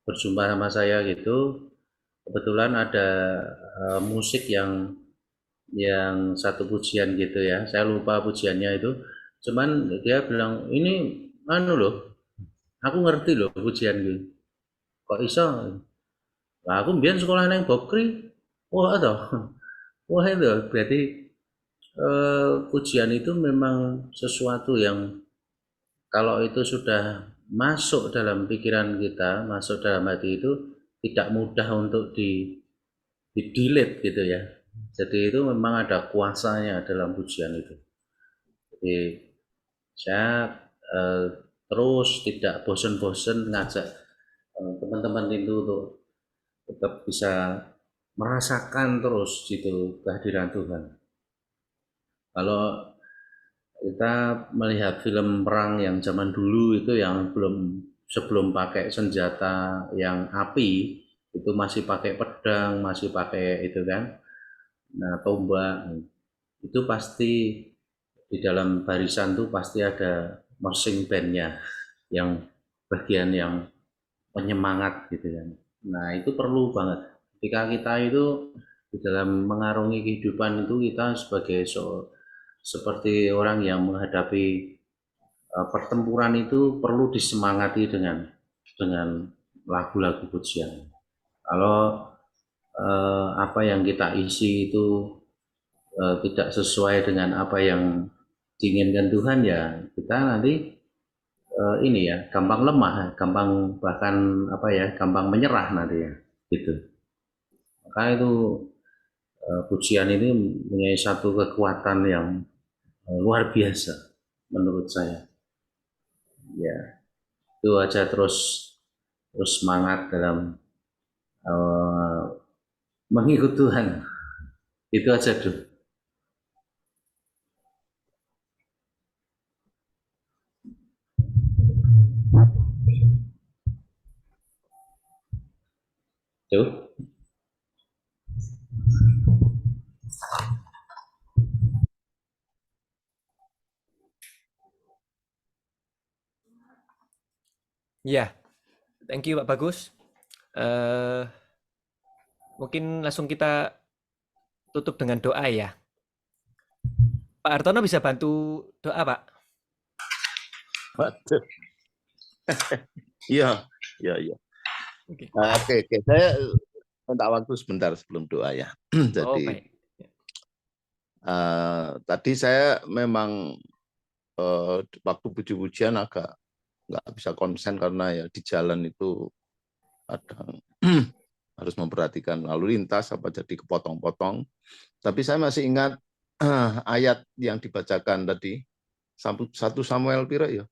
berjumpa sama saya gitu, kebetulan ada musik yang satu pujian gitu ya, saya lupa pujiannya itu, cuman dia bilang ini loh, aku ngerti loh pujian gitu, kok iso? Nah, aku biar sekolah neng Bokri, wah itu berarti pujian itu memang sesuatu yang kalau itu sudah masuk dalam pikiran kita, masuk dalam hati itu tidak mudah untuk di-delete gitu ya. Jadi itu memang ada kuasanya dalam pujian itu. Jadi saya terus tidak bosan-bosan ngajak teman-teman itu untuk tetap bisa merasakan terus gitu kehadiran Tuhan. Kalau kita melihat film perang yang zaman dulu itu yang sebelum pakai senjata yang api, itu masih pakai pedang, masih pakai itu kan, nah tombak, itu pasti di dalam barisan tuh pasti ada marching band-nya yang bagian yang penyemangat gitu kan. Nah itu perlu banget ketika kita itu di dalam mengarungi kehidupan itu kita sebagai seperti orang yang menghadapi pertempuran itu perlu disemangati dengan lagu-lagu pujian. Kalau apa yang kita isi itu tidak sesuai dengan apa yang diinginkan Tuhan, ya kita nanti ini ya gampang lemah, gampang bahkan apa ya gampang menyerah nanti ya gitu. Maka itu pujian ini mempunyai satu kekuatan yang luar biasa menurut saya. Ya, itu aja terus semangat dalam mengikut Tuhan. Itu aja tuh. Tuh. Ya, thank you Pak Bagus. Mungkin langsung kita tutup dengan doa ya. Pak Hartono bisa bantu doa, Pak? Waduh. Iya, iya, iya. Oke. Oke, saya minta waktu sebentar sebelum doa ya. Oh, Jadi baik. tadi saya memang waktu puji-pujian agak nggak bisa konsen karena ya di jalan itu kadang harus memperhatikan lalu lintas apa jadi kepotong-potong. Tapi saya masih ingat ayat yang dibacakan tadi 1 Samuel pira ya?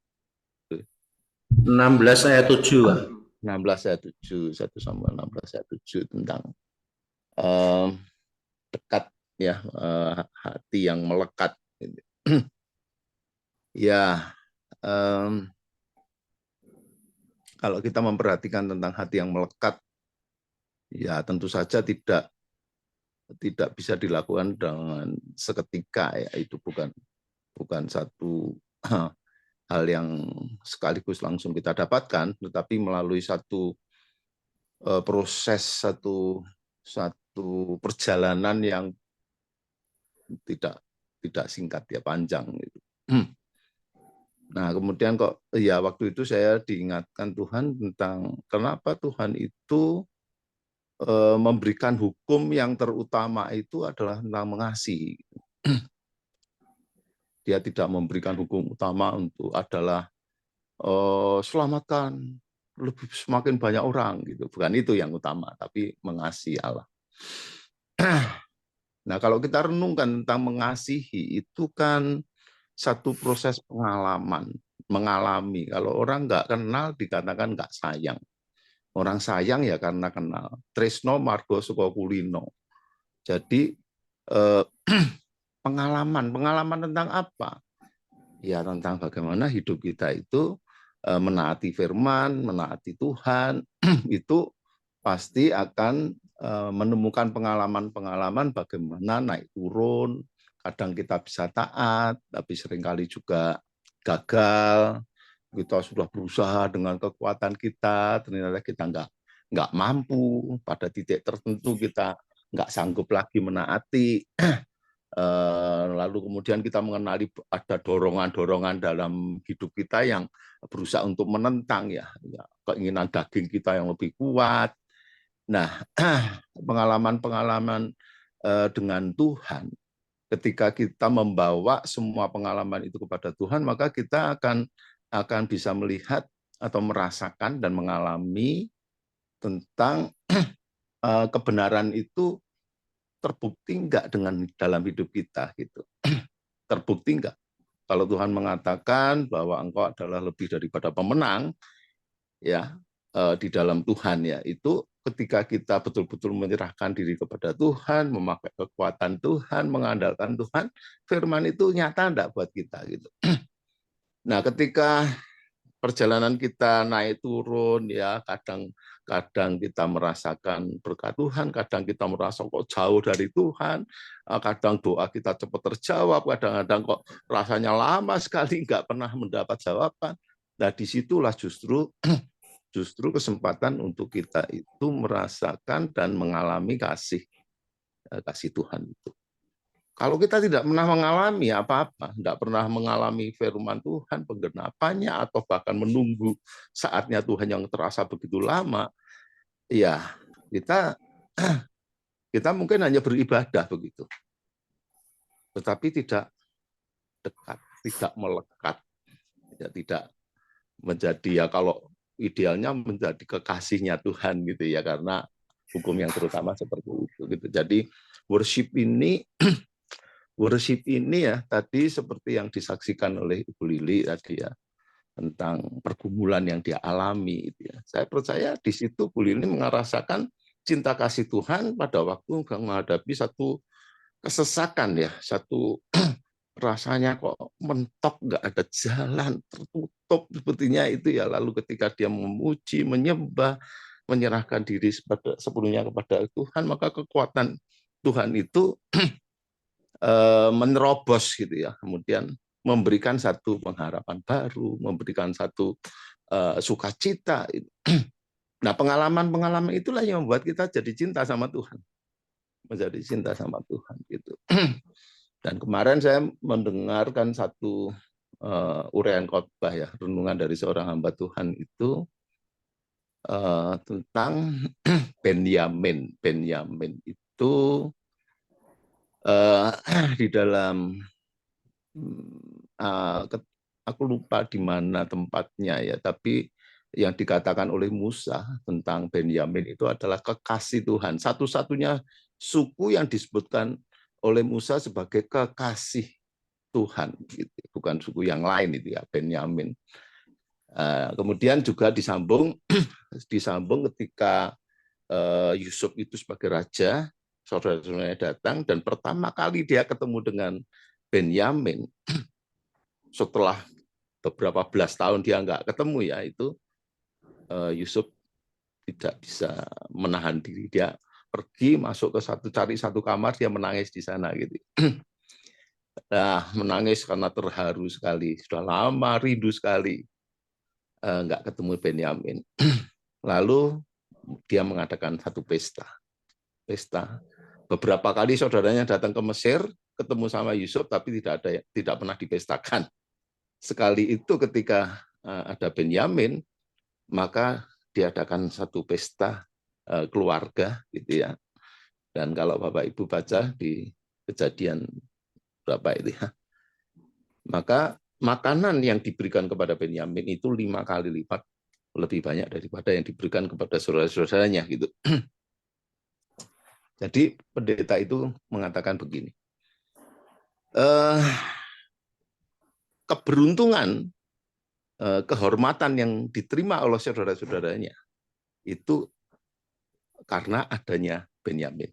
16 ayat 7. 16 ayat 7, 1 Samuel 16 ayat 7 tentang dekat ya, hati yang melekat. Ya, kalau kita memperhatikan tentang hati yang melekat, ya tentu saja tidak bisa dilakukan dengan seketika ya, itu bukan satu hal yang sekaligus langsung kita dapatkan, tetapi melalui satu proses, satu perjalanan yang tidak singkat ya, panjang gitu. Nah, kemudian kok ya waktu itu saya diingatkan Tuhan tentang kenapa Tuhan itu memberikan hukum yang terutama itu adalah tentang mengasihi. Dia tidak memberikan hukum utama untuk adalah selamatkan semakin banyak orang gitu. Bukan itu yang utama, tapi mengasihi Allah. Nah, kalau kita renungkan tentang mengasihi itu kan satu proses pengalaman, mengalami. Kalau orang nggak kenal dikatakan nggak sayang. Orang sayang ya karena kenal. Tresno margo saka kulino. Jadi pengalaman tentang apa? Ya tentang bagaimana hidup kita itu menaati firman, menaati Tuhan, itu pasti akan menemukan pengalaman-pengalaman bagaimana naik turun, kadang kita bisa taat, tapi seringkali juga gagal. Kita sudah berusaha dengan kekuatan kita, ternyata kita nggak mampu, pada titik tertentu kita nggak sanggup lagi menaati. Lalu kemudian kita mengenali ada dorongan-dorongan dalam hidup kita yang berusaha untuk menentang ya keinginan daging kita yang lebih kuat. Nah, pengalaman-pengalaman dengan Tuhan, ketika kita membawa semua pengalaman itu kepada Tuhan, maka kita akan bisa melihat atau merasakan dan mengalami tentang kebenaran itu terbukti enggak dengan dalam hidup kita gitu. Terbukti enggak? Kalau Tuhan mengatakan bahwa engkau adalah lebih daripada pemenang, ya di dalam Tuhan ya, itu ketika kita betul-betul menyerahkan diri kepada Tuhan, memakai kekuatan Tuhan, mengandalkan Tuhan, firman itu nyata enggak buat kita gitu. Nah, ketika perjalanan kita naik turun ya, kadang kita merasakan berkat Tuhan, kadang kita merasa kok jauh dari Tuhan, kadang doa kita cepat terjawab, kadang-kadang kok rasanya lama sekali nggak pernah mendapat jawaban. Nah, disitulah justru kesempatan untuk kita itu merasakan dan mengalami kasih Tuhan itu. Kalau kita tidak pernah mengalami apa-apa, tidak pernah mengalami firman Tuhan, penggenapannya, atau bahkan menunggu saatnya Tuhan yang terasa begitu lama, ya kita mungkin hanya beribadah begitu, tetapi tidak dekat, tidak melekat, ya, tidak menjadi, ya kalau idealnya menjadi kekasihnya Tuhan gitu ya, karena hukum yang terutama seperti itu gitu. Jadi worship ini ya tadi seperti yang disaksikan oleh Ibu Lili tadi ya, tentang pergumulan yang dia alami gitu ya. Saya percaya di situ Bu Lili merasakan cinta kasih Tuhan pada waktu menghadapi satu kesesakan ya, satu rasanya kok mentok, nggak ada jalan, tertutup sepertinya itu ya. Lalu ketika dia memuji, menyembah, menyerahkan diri sepenuhnya kepada Tuhan, maka kekuatan Tuhan itu menerobos gitu ya, kemudian memberikan satu pengharapan baru, memberikan satu sukacita. Nah, pengalaman-pengalaman itulah yang membuat kita jadi cinta sama Tuhan, menjadi cinta sama Tuhan gitu. Dan kemarin saya mendengarkan satu uraian khotbah ya, renungan dari seorang hamba Tuhan itu tentang Benyamin. Benyamin itu di dalam aku lupa di mana tempatnya ya, tapi yang dikatakan oleh Musa tentang Benyamin itu adalah kekasih Tuhan. Satu-satunya suku yang disebutkan oleh Musa sebagai kekasih Tuhan, gitu. Bukan suku yang lain itu ya, Benyamin. Kemudian juga disambung ketika Yusuf itu sebagai raja, saudara-saudaranya datang, dan pertama kali dia ketemu dengan Benyamin setelah beberapa belas tahun dia nggak ketemu ya, itu Yusuf tidak bisa menahan diri, dia pergi masuk ke cari satu kamar, dia menangis di sana gitu. Nah, menangis karena terharu sekali, sudah lama rindu sekali nggak ketemu Benyamin. Lalu dia mengadakan satu pesta. Beberapa kali saudaranya datang ke Mesir, ketemu sama Yusuf, tapi tidak pernah dipestakan. Sekali itu ketika ada Benyamin, maka diadakan satu pesta keluarga gitu ya. Dan kalau Bapak Ibu baca di Kejadian berapa itu ya, maka makanan yang diberikan kepada Benyamin itu 5 kali lipat lebih banyak daripada yang diberikan kepada saudara-saudaranya gitu. Jadi pendeta itu mengatakan begini, keberuntungan, kehormatan yang diterima oleh saudara-saudaranya itu karena adanya Benyamin.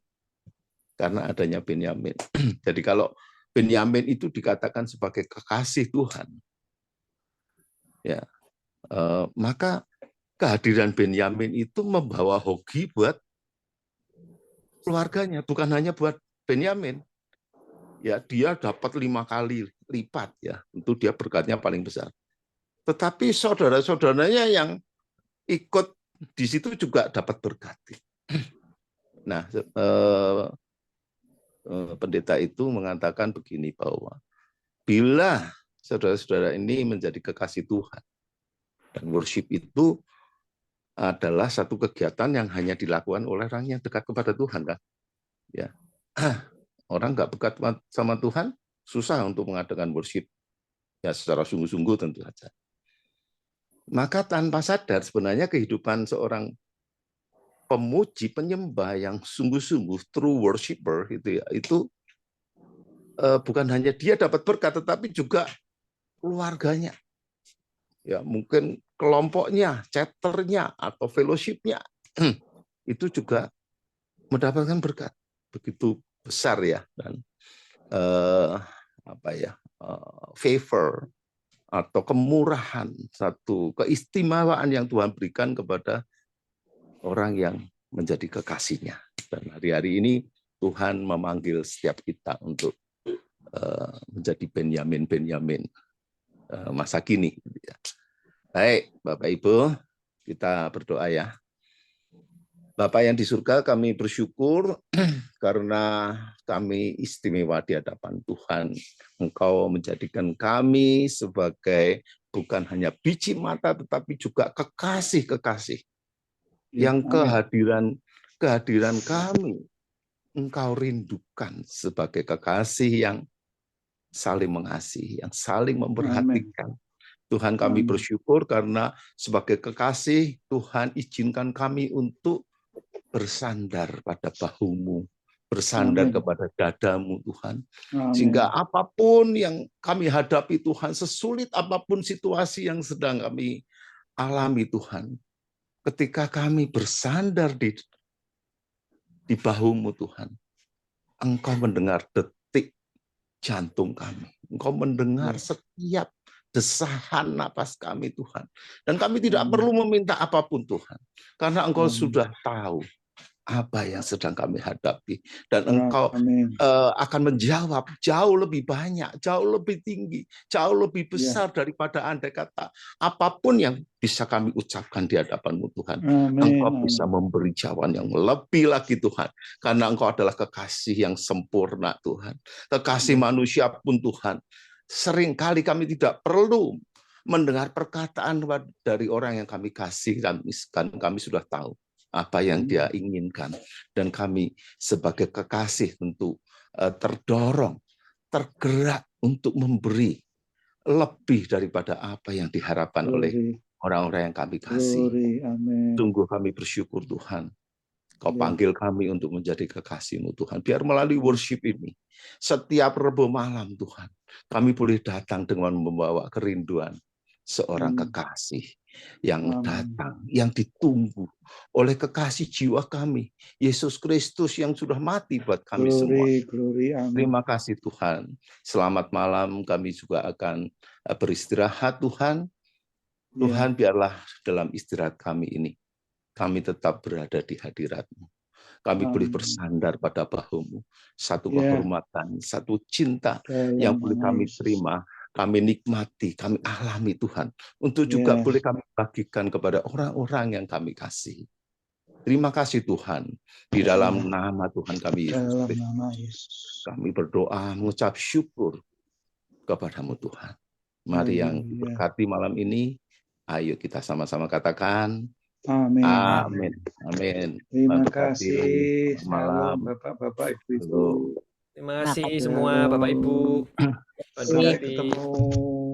Karena adanya Benyamin. Jadi kalau Benyamin itu dikatakan sebagai kekasih Tuhan, ya, maka kehadiran Benyamin itu membawa hoki buat keluarganya, bukan hanya buat Benyamin. Ya, dia dapat 5 kali lipat ya, tentu dia berkatnya paling besar. Tetapi saudara-saudaranya yang ikut di situ juga dapat berkat. Nah, pendeta itu mengatakan begini, bahwa bila saudara-saudara ini menjadi kekasih Tuhan, dan worship itu adalah satu kegiatan yang hanya dilakukan oleh orang yang dekat kepada Tuhan, kan? Ya, orang nggak dekat sama Tuhan susah untuk mengadakan worship ya secara sungguh-sungguh tentu saja. Maka tanpa sadar sebenarnya kehidupan seorang pemuji, penyembah yang sungguh-sungguh true worshiper gitu ya, itu bukan hanya dia dapat berkat, tetapi juga keluarganya. Ya, mungkin kelompoknya, chapternya atau fellowshipnya itu juga mendapatkan berkat begitu besar ya, dan favor atau kemurahan, satu keistimewaan yang Tuhan berikan kepada orang yang menjadi kekasihnya. Dan hari-hari ini Tuhan memanggil setiap kita untuk menjadi Benyamin masa kini. Baik, Bapak Ibu, kita berdoa ya. Bapak yang di surga, kami bersyukur karena kami istimewa di hadapan Tuhan. Engkau menjadikan kami sebagai bukan hanya biji mata, tetapi juga kekasih-kekasih. Yang kehadiran kami, Engkau rindukan sebagai kekasih yang saling mengasihi, yang saling memperhatikan. Tuhan, kami bersyukur karena sebagai kekasih, Tuhan izinkan kami untuk bersandar pada bahumu, bersandar kepada dadamu Tuhan. Sehingga apapun yang kami hadapi Tuhan, sesulit apapun situasi yang sedang kami alami Tuhan, ketika kami bersandar di bahumu Tuhan, Engkau mendengar detik jantung kami. Engkau mendengar setiap desahan napas kami Tuhan. Dan kami tidak perlu meminta apapun Tuhan. Karena Engkau sudah tahu apa yang sedang kami hadapi. Dan Engkau akan menjawab jauh lebih banyak, jauh lebih tinggi, jauh lebih besar daripada andai kata apapun yang bisa kami ucapkan di hadapan-Mu Tuhan. Engkau bisa memberi jawaban yang lebih lagi Tuhan. Karena Engkau adalah kekasih yang sempurna Tuhan. Kekasih manusia pun Tuhan. Seringkali kami tidak perlu mendengar perkataan dari orang yang kami kasih, kami sudah tahu apa yang dia inginkan. Dan kami sebagai kekasih tentu terdorong, tergerak untuk memberi lebih daripada apa yang diharapkan oleh orang-orang yang kami kasih. Sungguh kami bersyukur Tuhan. Kau panggil kami untuk menjadi kekasih-Mu Tuhan. Biar melalui worship ini, setiap Rebo malam Tuhan, kami boleh datang dengan membawa kerinduan seorang kekasih yang datang, yang ditunggu oleh kekasih jiwa kami, Yesus Kristus yang sudah mati buat kami semua. Terima kasih Tuhan. Selamat malam, kami juga akan beristirahat Tuhan. Tuhan, biarlah dalam istirahat kami ini, kami tetap berada di hadirat-Mu. Kami boleh bersandar pada bahu-Mu. Satu kehormatan, satu cinta yang boleh kami terima, kami nikmati, kami alami Tuhan. Untuk juga boleh kami bagikan kepada orang-orang yang kami kasih. Terima kasih Tuhan. Di dalam nama Tuhan kami Yesus, kami berdoa mengucap syukur kepada-Mu Tuhan. Mari yang diberkati malam ini, ayo kita sama-sama katakan amin. Amin. Terima kasih. Malam Bapak-bapak, Ibu-ibu. Terima kasih semua Bapak Ibu. Sampai ketemu.